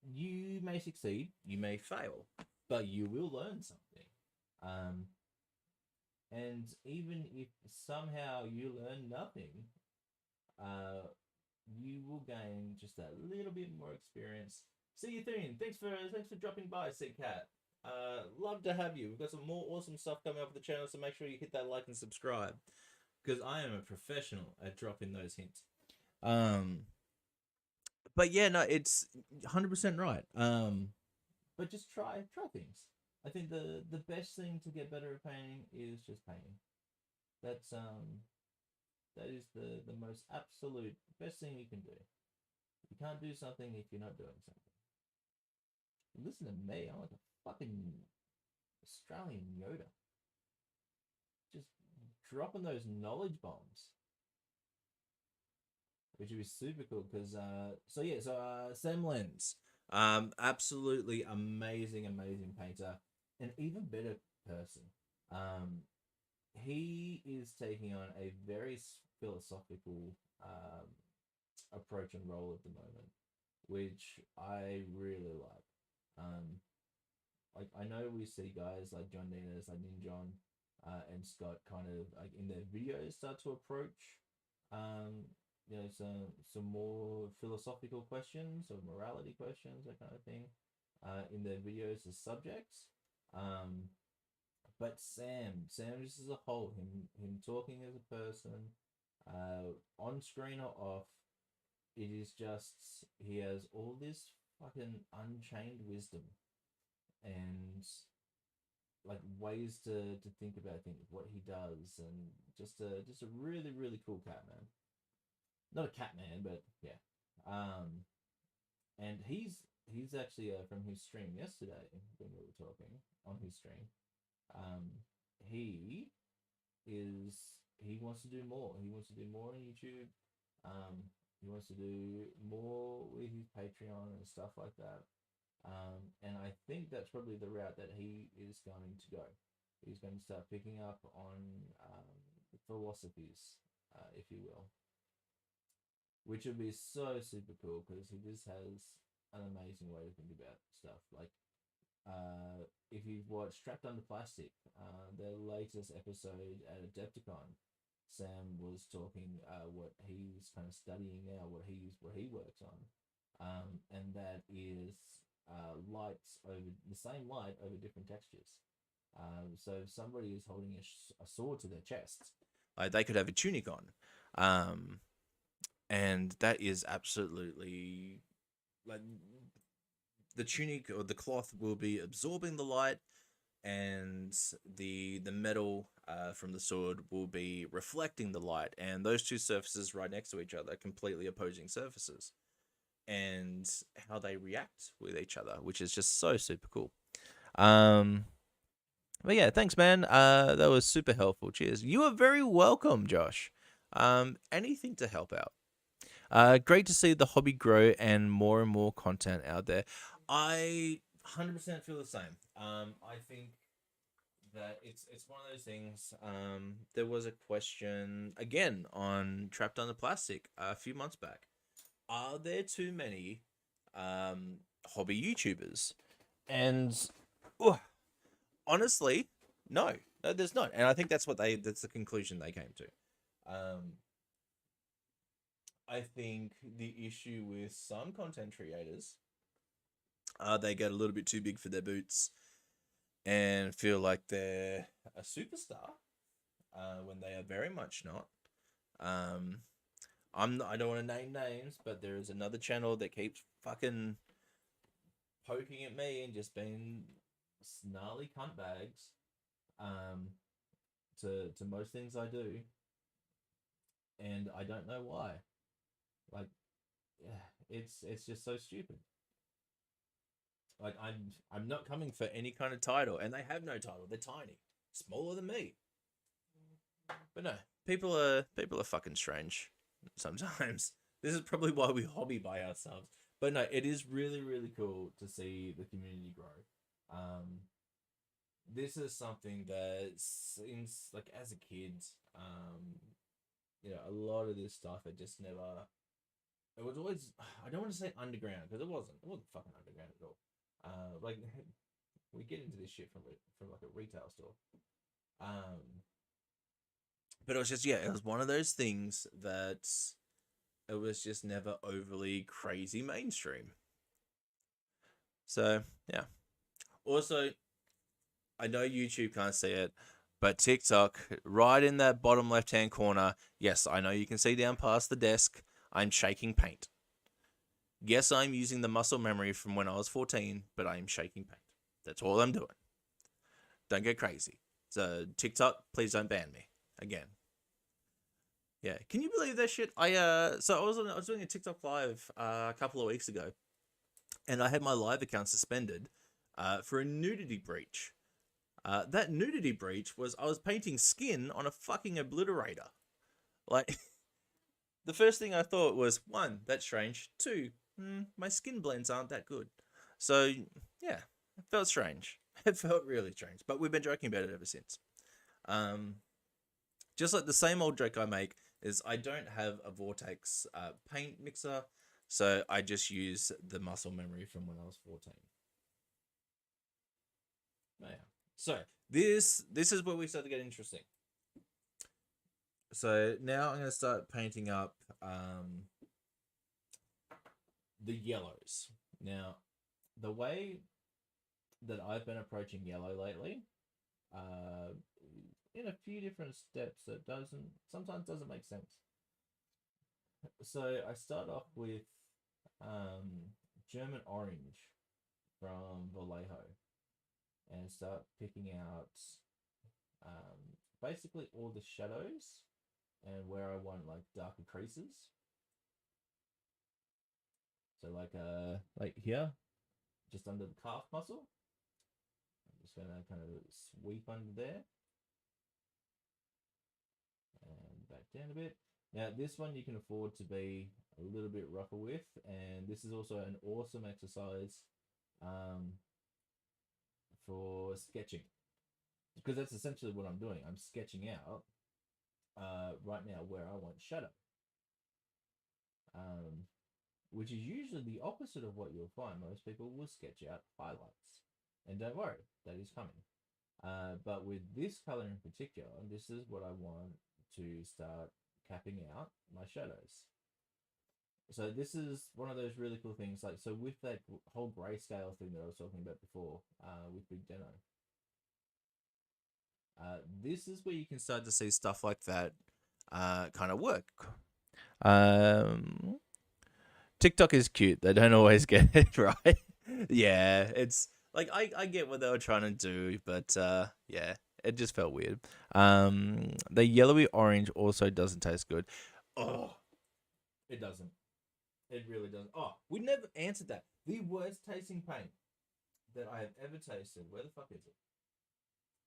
you may succeed, you may fail, but you will learn something. Um, and even if somehow you learn nothing, uh, you will gain just a little bit more experience. See you soon. Thanks for dropping by, Sick Cat. Love to have you. We've got some more awesome stuff coming up with the channel, so make sure you hit that like and subscribe, because I am a professional at dropping those hints. But yeah, no, it's 100% right. But just try things. I think the best thing to get better at painting is just painting. That is the most absolute best thing you can do. You can't do something if you're not doing something. Listen to me, I'm like a fucking Australian Yoda. Just dropping those knowledge bombs. Which would be super cool because Sam Lens. Absolutely amazing painter. An even better person. He is taking on a very philosophical approach and role at the moment, which I really like. Like I know we see guys like John Dinas, like Ninjon, and Scott kind of like in their videos start to approach, some more philosophical questions or morality questions, that kind of thing, in their videos as subjects. But Sam just as a whole, him talking as a person, on screen or off, it is just he has all this fucking unchained wisdom and like ways to think about things, what he does, and just a really cool cat man. Not a cat man, but yeah. And he's actually from his stream yesterday when we were talking on his stream. He he wants to do more. He wants to do more on YouTube. He wants to do more with his Patreon and stuff like that. And I think that's probably the route that he is going to go. He's going to start picking up on philosophies, if you will, which would be so super cool because he just has an amazing way to think about stuff. Like, if you've watched Trapped Under Plastic, their latest episode at Adepticon, Sam was talking what he's kind of studying now, what he works on, and that is lights over the same light over different textures. So if somebody is holding a sword to their chest, like they could have a tunic on, and that is absolutely like the tunic or the cloth will be absorbing the light, and the metal from the sword will be reflecting the light, and those two surfaces right next to each other, completely opposing surfaces, and how they react with each other, which is just so super cool. But yeah, thanks, man. That was super helpful. Cheers. You are very welcome, Josh. Anything to help out. Great to see the hobby grow and more content out there. I 100% feel the same. I think that it's one of those things. There was a question again on Trapped Under Plastic a few months back. Are there too many hobby YouTubers? And honestly, no, there's not. And I think that's the conclusion they came to. I think the issue with some content creators, they get a little bit too big for their boots and feel like they're a superstar when they are very much not. I don't want to name names, but there is another channel that keeps fucking poking at me and just being snarly cunt bags to most things I do, and I don't know why. Like, it's just so stupid. Like, I'm not coming for any kind of title, and they have no title. They're tiny, smaller than me. But no, people are fucking strange sometimes. This is probably why we hobby by ourselves. But no, it is really, really cool to see the community grow. This is something that since like as a kid, a lot of this stuff it just never. It was always I don't want to say underground because it wasn't. It wasn't fucking underground at all. Like we get into this shit from like a retail store. But it was just it was one of those things that it was just never overly crazy mainstream. So yeah. Also, I know YouTube can't see it, but TikTok, right in that bottom left-hand corner, yes, I know you can see down past the desk, I'm shaking paint. Yes, I'm using the muscle memory from when I was 14, but I am shaking paint. That's all I'm doing. Don't get crazy. So TikTok, please don't ban me again. Yeah, can you believe that shit? I was doing a TikTok live a couple of weeks ago, and I had my live account suspended for a nudity breach. That nudity breach was I was painting skin on a fucking obliterator. Like, the first thing I thought was, one, that's strange. Two, my skin blends aren't that good. So, yeah, it felt strange. It felt really strange. But we've been joking about it ever since. Just like the same old joke I make is I don't have a Vortex paint mixer, so I just use the muscle memory from when I was 14. Oh, yeah. So this is where we start to get interesting. So now I'm going to start painting up the yellows. Now, the way that I've been approaching yellow lately, in a few different steps that sometimes doesn't make sense. So I start off with German orange from Vallejo and start picking out basically all the shadows and where I want like darker creases. So like here, just under the calf muscle. I'm just gonna kind of sweep under there and back down a bit. Now this one you can afford to be a little bit rougher with, and this is also an awesome exercise for sketching, because that's essentially what I'm doing. I'm sketching out right now where I want shadow, which is usually the opposite of what you'll find. Most people will sketch out highlights, and don't worry, that is coming. But with this color in particular, this is what I want to start capping out my shadows. So this is one of those really cool things. Like, so with that whole grayscale thing that I was talking about before, with Big Deno, this is where you can start to see stuff like that kind of work. TikTok is cute. They don't always get it right. Yeah, it's like I get what they were trying to do, but yeah, it just felt weird. The yellowy orange also doesn't taste good. Oh, it doesn't. It really doesn't. Oh, we never answered that. The worst tasting paint that I have ever tasted. Where the fuck is it?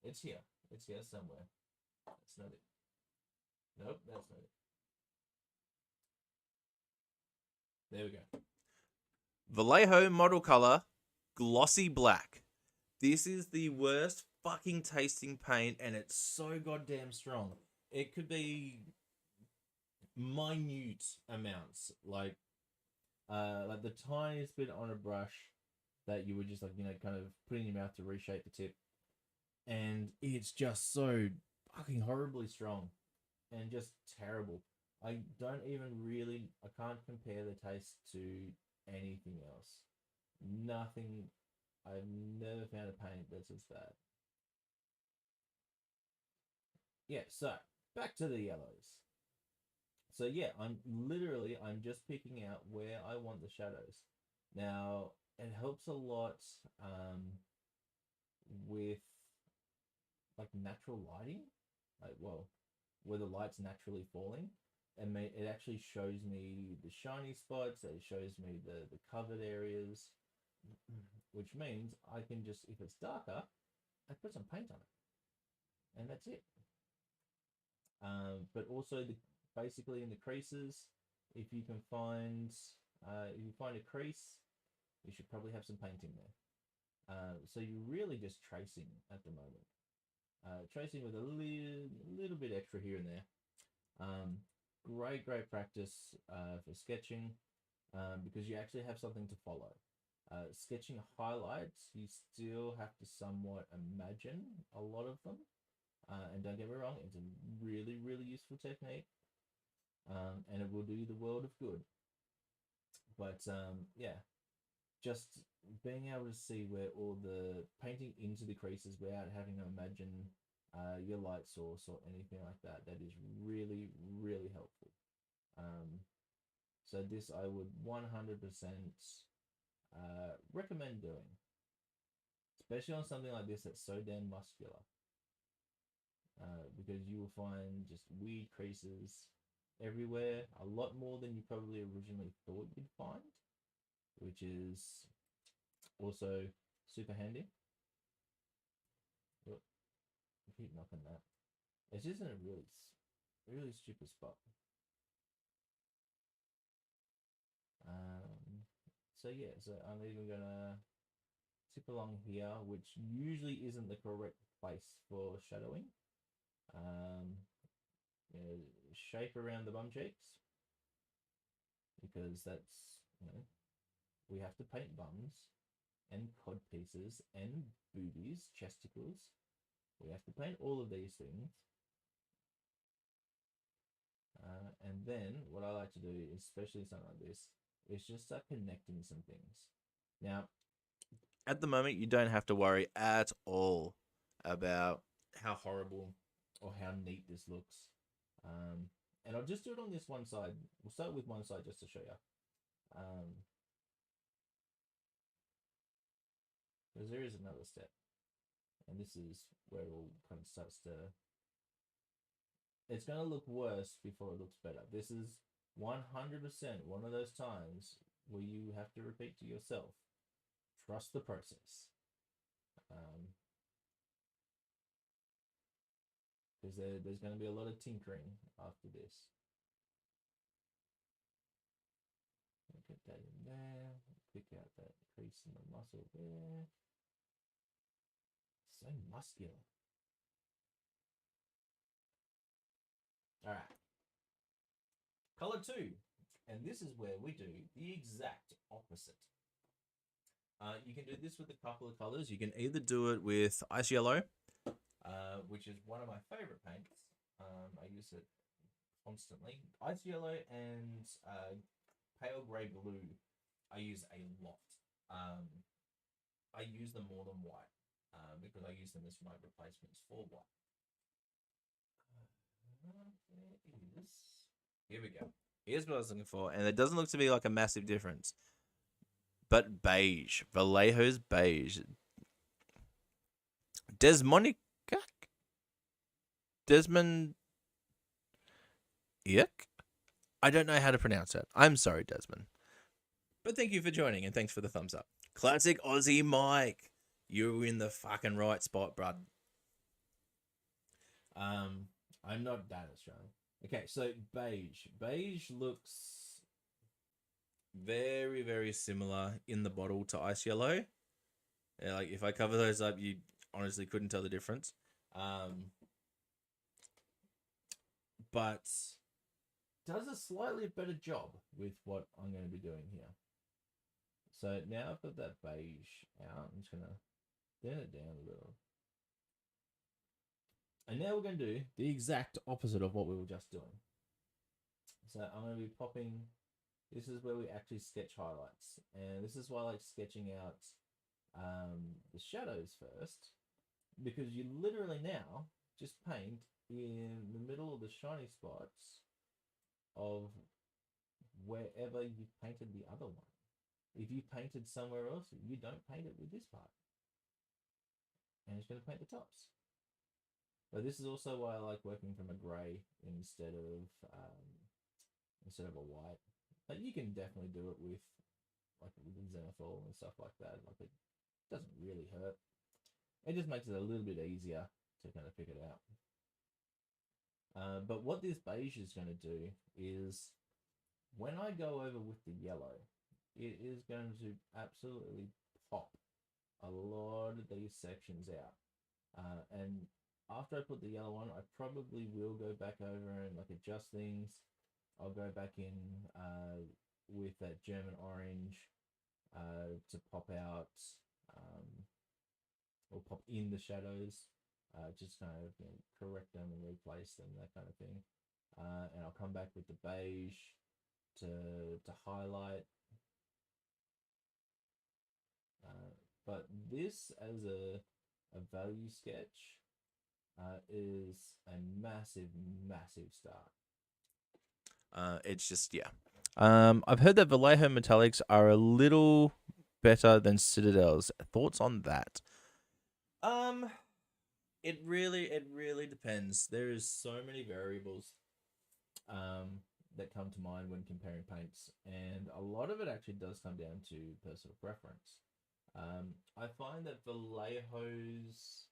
It's here. It's here somewhere. That's not it. Nope, that's not it. There we go. Vallejo model color, glossy black. This is the worst fucking tasting paint, and it's so goddamn strong. It could be minute amounts, like the tiniest bit on a brush that you would just kind of put in your mouth to reshape the tip, and it's just so fucking horribly strong and just terrible. I can't compare the taste to anything else. Nothing. I've never found a paint that's as bad. Yeah, so back to the yellows. So yeah, I'm just picking out where I want the shadows. Now, it helps a lot with like natural lighting, where the light's naturally falling. And it actually shows me the shiny spots. It shows me the covered areas, which means I can just, if it's darker, I put some paint on it, and that's it. But also basically in the creases, if you can find if you find a crease, you should probably have some paint in there. So you're really just tracing at the moment. Tracing with a little bit extra here and there. Great practice for sketching because you actually have something to follow. Sketching highlights, you still have to somewhat imagine a lot of them. And don't get me wrong, it's a really useful technique. And it will do you the world of good. But yeah, just being able to see where all the painting into the creases without having to imagine your light source or anything like that, that is really helpful. So this I would 100% recommend doing, especially on something like this that's so damn muscular, because you will find just weird creases everywhere, a lot more than you probably originally thought you'd find, which is also super handy. Oh, keep knocking that. It's just in a really stupid spot. So yeah, so I'm even gonna tip along here, which usually isn't the correct place for shadowing. You know, shape around the bum cheeks, because that's, you know, we have to paint bums and cod pieces and boobies, chesticles. We have to paint all of these things. And then what I like to do, especially something like this, is just start connecting some things. Now, at the moment, you don't have to worry at all about how horrible or how neat this looks. And I'll just do it on this one side. We'll start with one side just to show you. Because there is another step. And this is where it all kind of starts to... It's going to look worse before it looks better. This is 100% one of those times where you have to repeat to yourself, trust the process. Because there's going to be a lot of tinkering after this. Get that in there. Pick out that crease in the muscle there. So muscular. All right. Color 2. And this is where we do the exact opposite. You can do this with a couple of colors. You can either do it with ice yellow, which is one of my favorite paints. I use it constantly. Ice yellow and pale grey blue I use a lot. I use them more than white because I use them as my replacements for white. Here we go. Here's what I was looking for, and it doesn't look to be like a massive difference. But beige. Vallejo's beige. Desmond. Yuck. I don't know how to pronounce it. I'm sorry, Desmond. But thank you for joining, and thanks for the thumbs up. Classic Aussie Mike. You're in the fucking right spot, bruh. I'm not that Australian. Okay, so beige. Beige looks very similar in the bottle to ice yellow. Yeah, like if I cover those up, you honestly couldn't tell the difference. But does a slightly better job with what I'm going to be doing here. So now I've got that beige out. I'm just going to thin it down a little. And now we're going to do the exact opposite of what we were just doing. So I'm going to be popping... This is where we actually sketch highlights. And this is why I like sketching out the shadows first. Because you literally now just paint in the middle of the shiny spots of wherever you painted the other one. If you painted somewhere else, you don't paint it with this part. And it's going to paint the tops. But this is also why I like working from a grey instead of a white. But you can definitely do it with like zenithal and stuff like that. Like, it doesn't really hurt. It just makes it a little bit easier to kind of pick it out. But what this beige is going to do is when I go over with the yellow, it is going to absolutely pop a lot of these sections out. And after I put the yellow on, I probably will go back over and like adjust things. I'll go back in with that German orange to pop out or pop in the shadows, just kind of correct them and replace them, that kind of thing. And I'll come back with the beige to highlight. But this as a value sketch is a massive, massive start. It's just, yeah. I've heard that Vallejo metallics are a little better than Citadels. Thoughts on that? It really depends. There is so many variables that come to mind when comparing paints, and a lot of it actually does come down to personal preference. I find that Vallejo's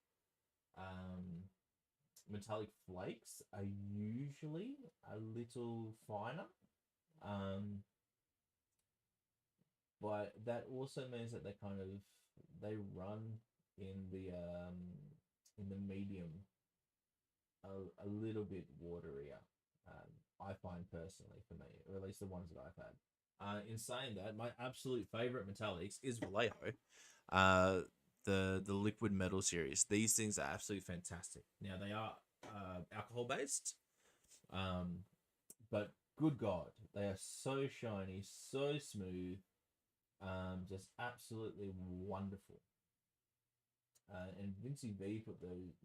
metallic flakes are usually a little finer, but that also means that they run in the medium a little bit waterier. I find personally, for me, or at least the ones that I've had. In saying that, my absolute favorite metallics is Vallejo. The liquid metal series. These things are absolutely fantastic. Now they are alcohol based, but good God, they are so shiny, so smooth, just absolutely wonderful. And Vincey V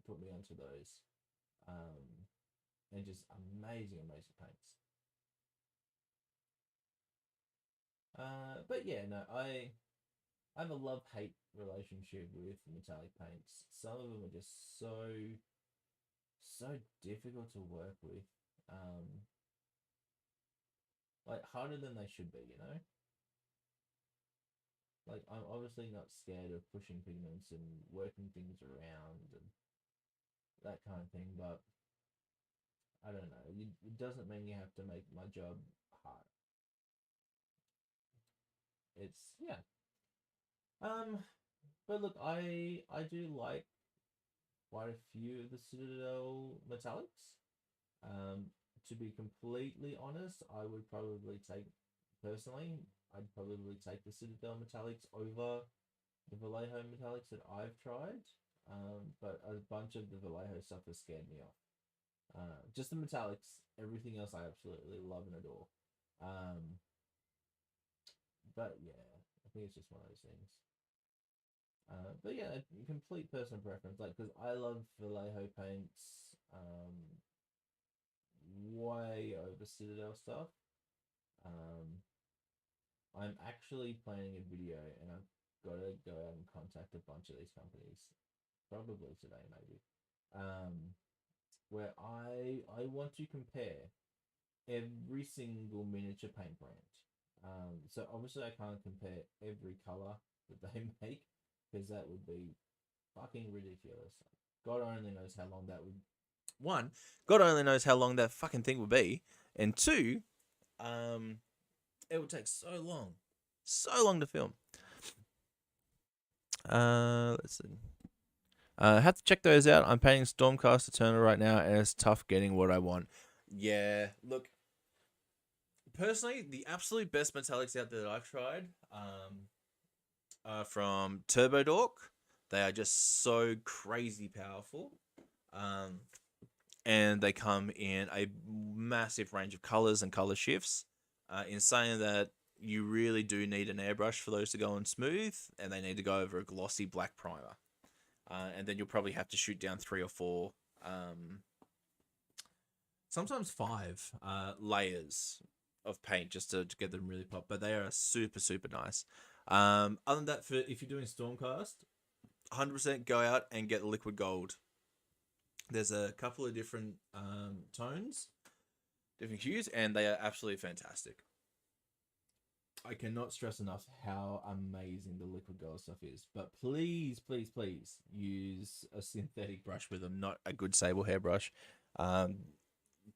put me onto those, and just amazing paints. But yeah, no, I have a love-hate relationship with metallic paints. Some of them are just so difficult to work with. Like harder than they should be, Like I'm obviously not scared of pushing pigments and working things around and that kind of thing, but I don't know. It doesn't mean you have to make my job hard. It's yeah. But look, I do like quite a few of the Citadel metallics. To be completely honest, I would probably personally, I'd probably take the Citadel metallics over the Vallejo metallics that I've tried. But a bunch of the Vallejo stuff has scared me off. Just the metallics, everything else I absolutely love and adore. But yeah, I think it's just one of those things. But yeah, complete personal preference. Like, because I love Vallejo paints way over Citadel stuff. I'm actually planning a video, and I've got to go out and contact a bunch of these companies, probably today maybe, where I want to compare every single miniature paint brand. So obviously I can't compare every color that they make, because that would be fucking ridiculous. God only knows how long that would. One, God only knows how long that fucking thing would be, and two, it would take so long to film. Let's see. Have to check those out. I'm painting Stormcast Eternal right now, and it's tough getting what I want. Yeah, look. Personally, the absolute best metallics out there that I've tried are from Turbo Dork. They are just so crazy powerful. And they come in a massive range of colors and color shifts. In saying that, you really do need an airbrush for those to go on smooth, and they need to go over a glossy black primer. And then you'll probably have to shoot down 3 or 4, sometimes 5 layers of paint just to get them really pop. But they are super nice. Other than that, if you're doing Stormcast, 100% go out and get liquid gold. There's a couple of different tones, different hues, and they are absolutely fantastic. I cannot stress enough how amazing the liquid gold stuff is. But please use a synthetic brush with them, not a good sable hairbrush.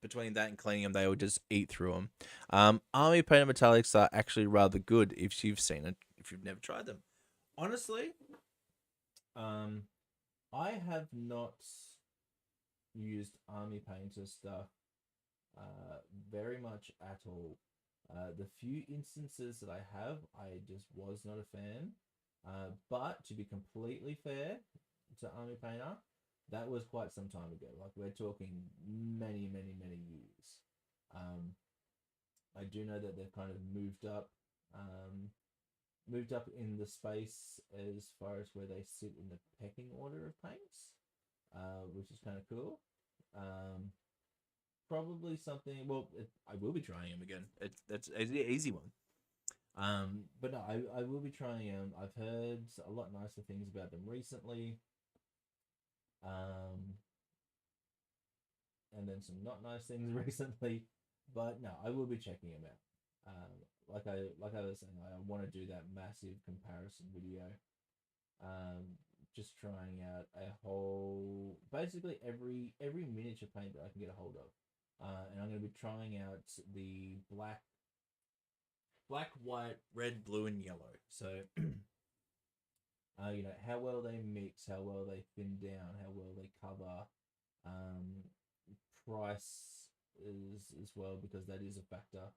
between that and cleaning them, they will just eat through them. Army painted metallics are actually rather good if you've seen it, if you've never tried them. Honestly, um, I have not used army painter stuff very much at all. The few instances that I have, I just was not a fan. But to be completely fair to Army Painter, that was quite some time ago. Like we're talking many, many, many years. I do know that they've kind of moved up in the space as far as where they sit in the pecking order of paints, which is kind of cool. Probably something. Well, I will be trying them again. That's an easy one. But no, I will be trying them. I've heard a lot nicer things about them recently. And then some not nice things recently. But no, I will be checking them out. Like I was saying, I want to do that massive comparison video. Just trying out a whole, basically every miniature paint that I can get a hold of. And I'm going to be trying out the black, white, red, blue, and yellow. So, how well they mix, how well they thin down, how well they cover. Price is as well, because that is a factor.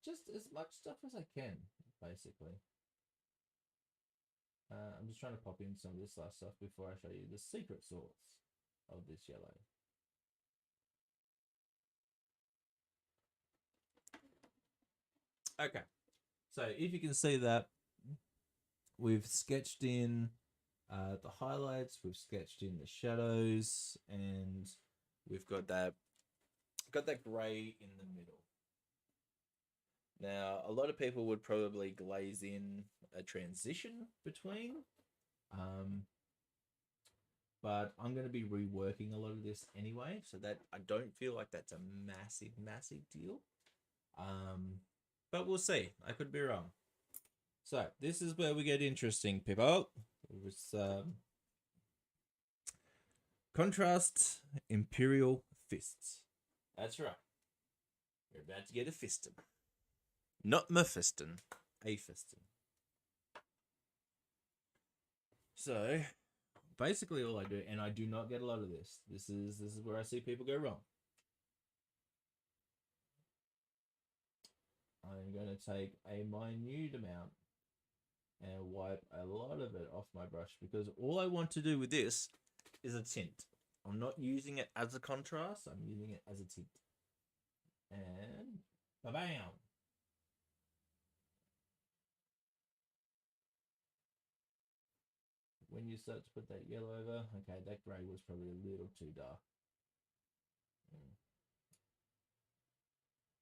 Just as much stuff as I can, basically. I'm just trying to pop in some of this last stuff before I show you the secret sauce of this yellow. Okay, so if you can see that, we've sketched in the highlights, we've sketched in the shadows, and we've got that grey in the middle. Now, a lot of people would probably glaze in a transition between, but I'm going to be reworking a lot of this anyway, so that I don't feel like that's a massive, massive deal. But we'll see. I could be wrong. So this is where we get interesting, people. It was contrast Imperial fists. That's right. You're about to get a fistin. Not Mephiston, a fistin. So basically all I do, and I do not get a lot of this. This is where I see people go wrong. I'm going to take a minute amount and wipe a lot of it off my brush, because all I want to do with this is a tint. I'm not using it as a contrast, I'm using it as a tint. And ba-bam! When you start to put that yellow over, okay, that grey was probably a little too dark.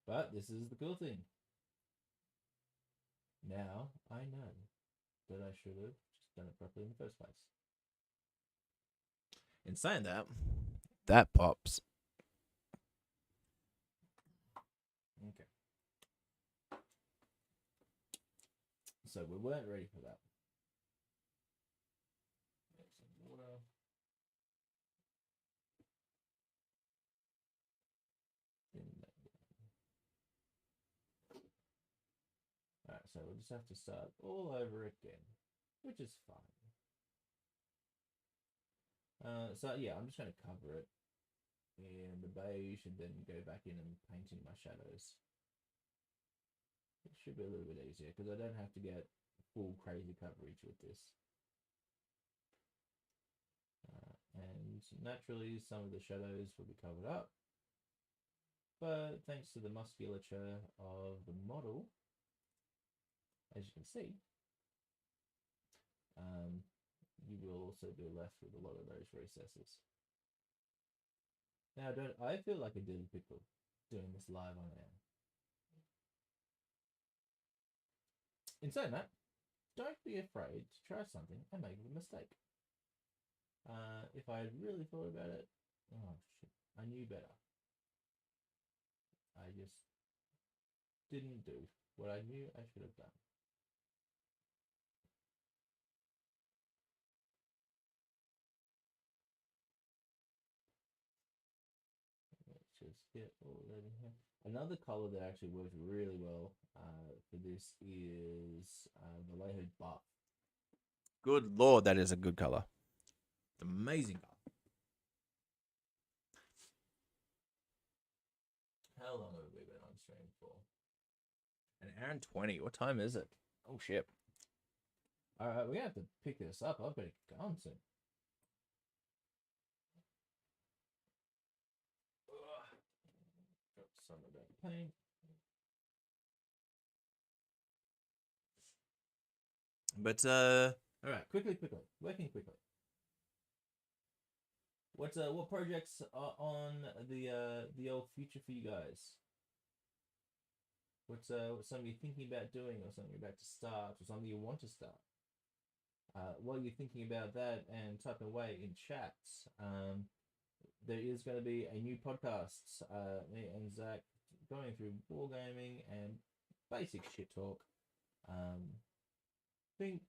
But this is the cool thing. Now I know that I should have just done it properly in the first place. In saying that, that pops. Okay. So we weren't ready for that. Get some water. Alright, so we'll just have to start all over again, which is fine. So yeah, I'm just going to cover it in the beige and then go back in and paint in my shadows. It should be a little bit easier because I don't have to get full crazy coverage with this. And naturally some of the shadows will be covered up, but thanks to the musculature of the model, as you can see, you will also be left with a lot of those recesses. Now, I feel like a dilly pickle doing this live on air. In saying that, don't be afraid to try something and make a mistake. If I had really thought about it, oh shit, I knew better. I just didn't do what I knew I should have done. just get all that in here. Another color that actually works really well for this is Vallejo Buff. Good lord, that is a good color. It's amazing color. How long have we been on stream for? An hour and 20. What time is it? Oh shit. Alright, we're gonna have to pick this up. I better get going soon. Got some of that paint. But alright, quickly. Working quickly. What projects are on the old future for you guys? What's something you're thinking about doing, or something you're about to start, or something you want to start? While you're thinking about that and type away in chats, there is going to be a new podcast. Me and Zach going through wargaming and basic shit talk. Being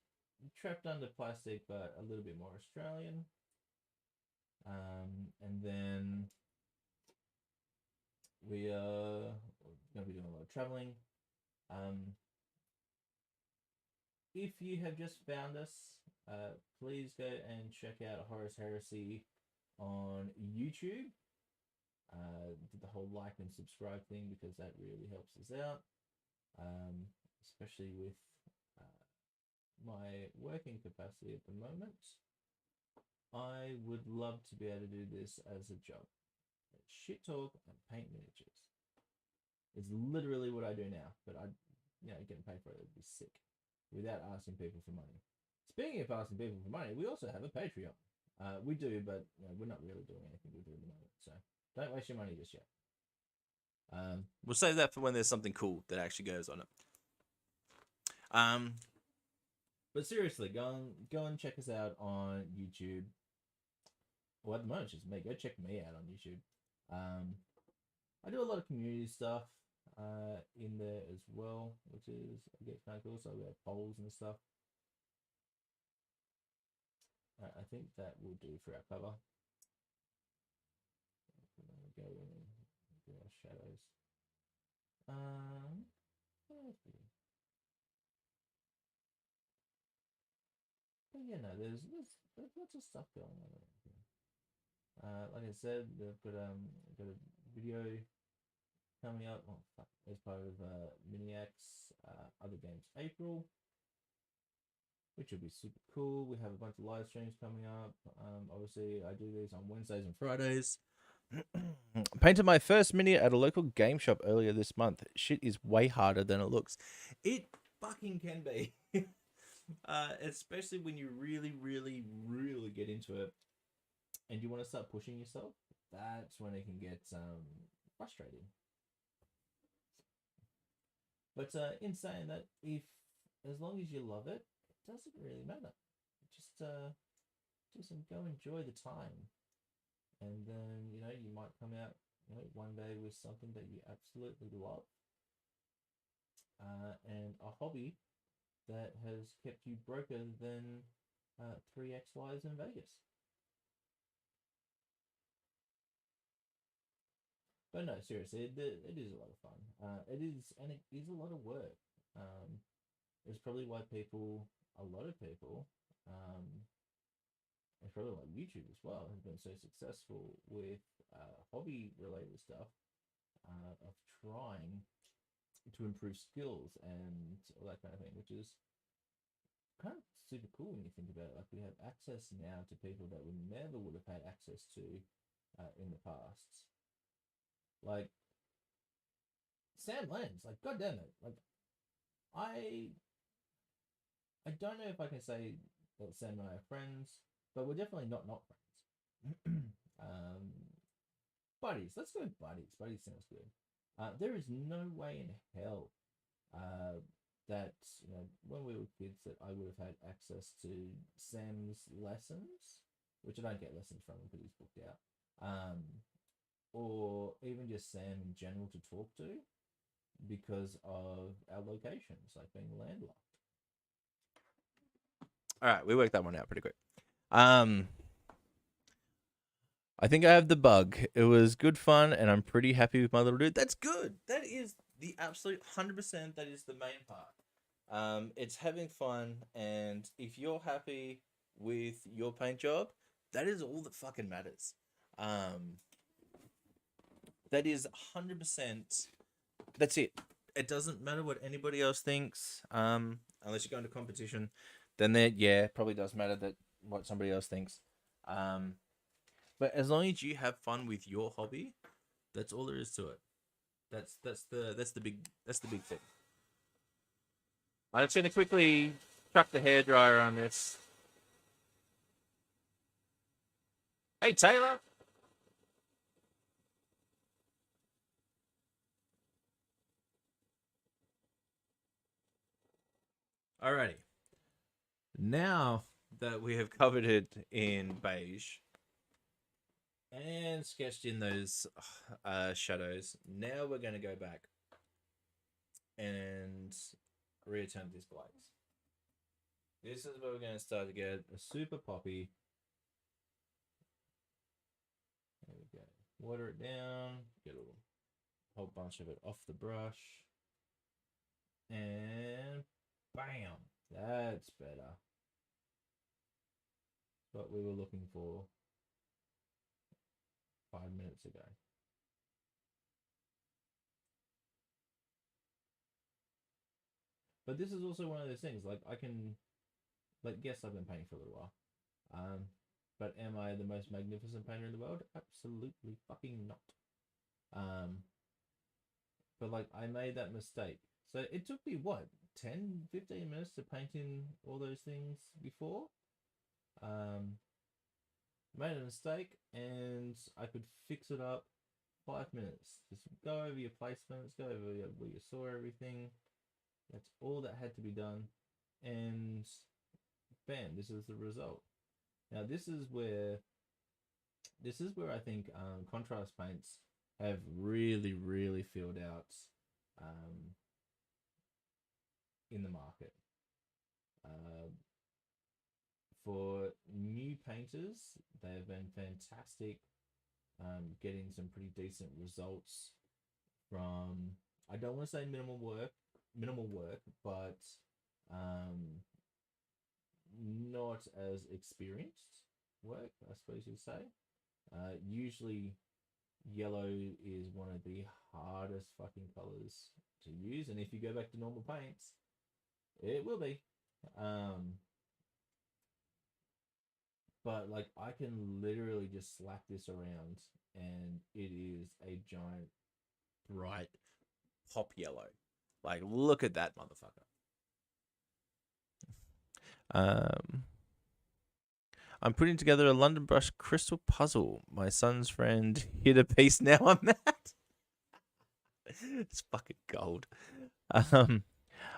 trapped under plastic, but a little bit more Australian. And then we are going to be doing a lot of traveling. If you have just found us, please go and check out Heresy on YouTube. The whole like and subscribe thing, because that really helps us out, especially with my working capacity at the moment. I would love to be able to do this as a job. Shit talk and paint miniatures. It's literally what I do now, but getting paid for it would be sick without asking people for money. Speaking of asking people for money, we also have a Patreon. We do, but we're not really doing anything with it at the moment, so don't waste your money just yet. We'll save that for when there's something cool that actually goes on it. But seriously, go and check us out on YouTube. Well, at the moment, it's just me. Go check me out on YouTube. I do a lot of community stuff in there as well, which is, I guess, kind of cool. So we have polls and stuff. I think that will do for our cover. Go in and do our shadows. But yeah, no, there's lots of stuff going on around here. Like I said, they've got a video coming up as part of Miniacs Other Games April, which will be super cool. We have a bunch of live streams coming up. Obviously, I do these on Wednesdays and Fridays. Painted my first mini at a local game shop earlier this month. Shit is way harder than it looks. It fucking can be. Especially when you really, really, really get into it and you want to start pushing yourself. That's when it can get frustrating. But in saying that, as long as you love it, it doesn't really matter. Just go enjoy the time. And then, you might come out, one day with something that you absolutely love. And a hobby that has kept you broker than 3 ex-wives in Vegas. But no, seriously, it is a lot of fun. It is a lot of work. It's probably why a lot of people, and probably like YouTube as well, have been so successful with hobby-related stuff of trying to improve skills and all that kind of thing, which is kind of super cool when you think about it. Like, we have access now to people that we never would have had access to in the past. Like Sam Lenz, like, god damn it, like I don't know if I can say that Sam and I are friends, but we're definitely not friends. Buddies. Let's go with buddies. Buddies sounds good. There is no way in hell that when we were kids that I would have had access to Sam's lessons, which I don't get lessons from him because he's booked out, or even just Sam in general to talk to, because of our locations, like being landlocked. All right, we worked that one out pretty quick. I think I have the bug. It was good fun, and I'm pretty happy with my little dude. That's good. That is the absolute 100%. That is the main part. It's having fun, and if you're happy with your paint job, that is all that fucking matters. Um, that is 100%. That's it. It doesn't matter what anybody else thinks. Unless you're going to competition, then probably does matter that what somebody else thinks. But as long as you have fun with your hobby, that's all there is to it. That's the big thing. I'm just gonna quickly chuck the hairdryer on this. Hey Taylor. Alrighty. Now that we have covered it in beige and sketched in those shadows, now we're going to go back and reattempt this glaze. This is where we're going to start to get a super poppy. There we go. Water it down, get a whole bunch of it off the brush, and bam, that's better. What we were looking for 5 minutes ago. But this is also one of those things, like I can, like, yes, I've been painting for a little while. But am I the most magnificent painter in the world? Absolutely fucking not. But like I made that mistake. So it took me what, 10, 15 minutes to paint in all those things before. Made a mistake and I could fix it up 5 minutes. Just go over your placements, go over where you saw everything. That's all that had to be done. And bam, this is the result. Now this is where I think contrast paints have really, really filled out in the market. For new painters, they have been fantastic, getting some pretty decent results from, I don't want to say minimal work, but not as experienced work, I suppose you'd say. Usually yellow is one of the hardest fucking colors to use, and if you go back to normal paints, it will be. But like I can literally just slap this around and it is a giant bright pop yellow. Like look at that motherfucker. I'm putting together a London brush crystal puzzle. My son's friend hit a piece. Now I'm mad. It's fucking gold.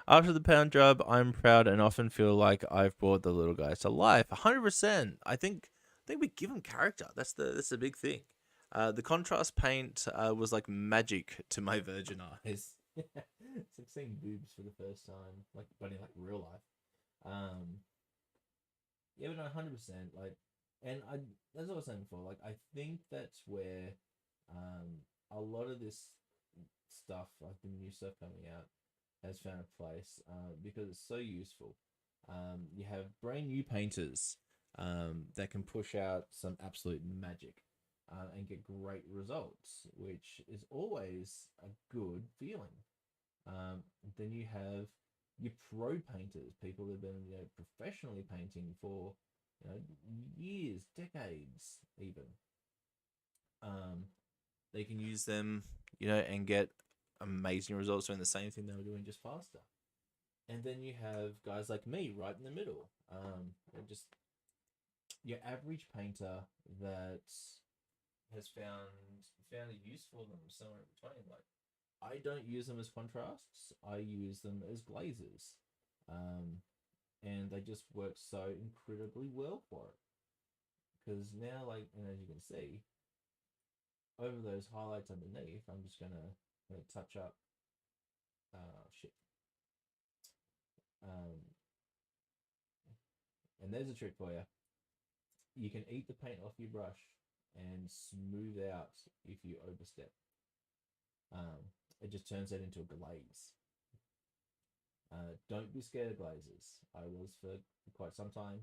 After the pound job, I'm proud and often feel like I've brought the little guys to life. 100%. I think we give them character. That's the big thing. The contrast paint was like magic to my virgin eyes. It's like seeing boobs for the first time, like but in like real life. Yeah, but no, 100%. Like, and as I was saying before, like I think that's where a lot of this stuff, like the new stuff coming out, has found a place because it's so useful. You have brand new painters that can push out some absolute magic and get great results, which is always a good feeling. Then you have your pro painters, people that have been professionally painting for years, decades, even. They can use them, and get amazing results doing the same thing they were doing, just faster. And then you have guys like me right in the middle. Just your average painter that has found a use for them somewhere in between. Like I don't use them as contrasts. I use them as glazes. And they just work so incredibly well for it. Because now, like, and as you can see, over those highlights underneath, I'm just gonna touch up. Shit. And there's a trick for you. You can eat the paint off your brush and smooth out if you overstep. It just turns that into a glaze. Don't be scared of glazes. I was for quite some time.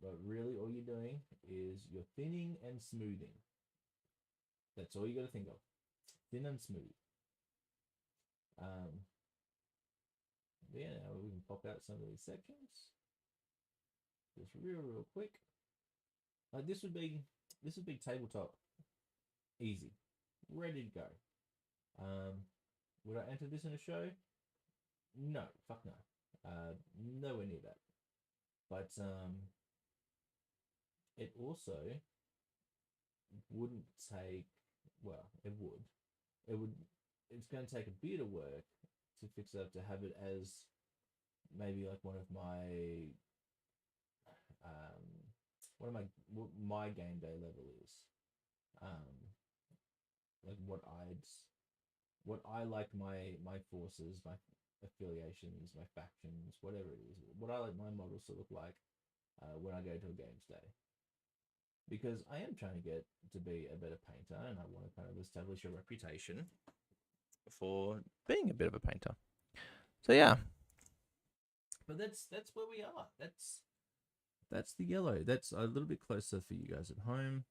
But really, all you're doing is you're thinning and smoothing. That's all you got to think of. Thin and smooth. Yeah, now we can pop out some of these sections. Just real quick. Like this would be tabletop. Easy. Ready to go. Would I enter this in a show? No, fuck no. Nowhere near that. But it also wouldn't take, well, it would. It's going to take a bit of work to fix it up to have it as maybe like one of my what my game day level is. Like what I like my forces, my affiliations, my factions, whatever it is, what I like my models to look like when I go to a games day. Because I am trying to get to be a better painter, and I want to kind of establish a reputation for being a bit of a painter. So yeah. But that's where we are. That's the yellow. That's a little bit closer for you guys at home.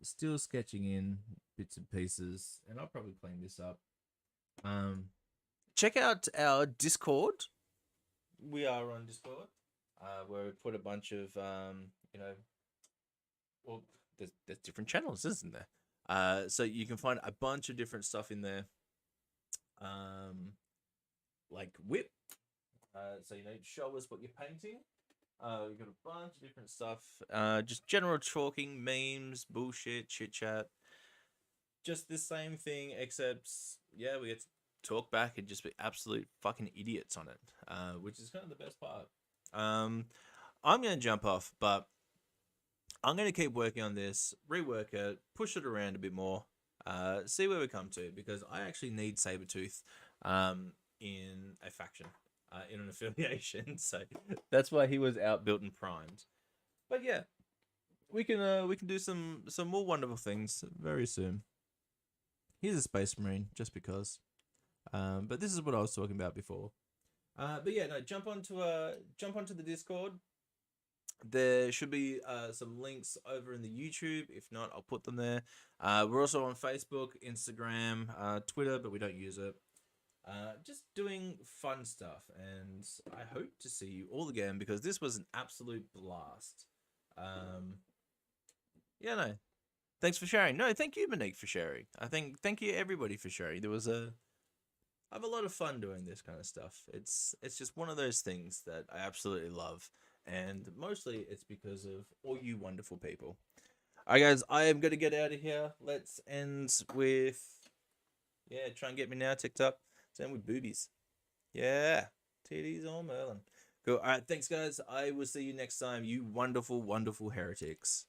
Still sketching in bits and pieces, and I'll probably clean this up. Check out our Discord. We are on Discord, where we put a bunch of well, there's different channels, isn't there? So you can find a bunch of different stuff in there. Like whip. So show us what you're painting. We've got a bunch of different stuff. Just general talking, memes, bullshit, chit chat. Just the same thing, except yeah, we get to talk back and just be absolute fucking idiots on it. Which is kind of the best part. I'm gonna jump off, but I'm gonna keep working on this, rework it, push it around a bit more, see where we come to, because I actually need Sabretooth in a faction. In an affiliation, so that's why he was out, built, and primed. But yeah, we can do some more wonderful things very soon. He's a Space Marine just because, but this is what I was talking about before. But yeah, no, jump onto the Discord. There should be some links over in the YouTube. If not, I'll put them there. We're also on Facebook, Instagram, Twitter, but we don't use it. Just doing fun stuff, and I hope to see you all again, because this was an absolute blast. Yeah, no, thanks for sharing. No, thank you, Monique, for sharing. Thank you everybody for sharing. I have a lot of fun doing this kind of stuff. It's just one of those things that I absolutely love, and mostly it's because of all you wonderful people. All right, guys, I am going to get out of here. Let's end with, yeah, try and get me now, TikTok. Same with boobies. Yeah. Titties all Merlin. Cool. All right. Thanks, guys. I will see you next time, you wonderful, wonderful heretics.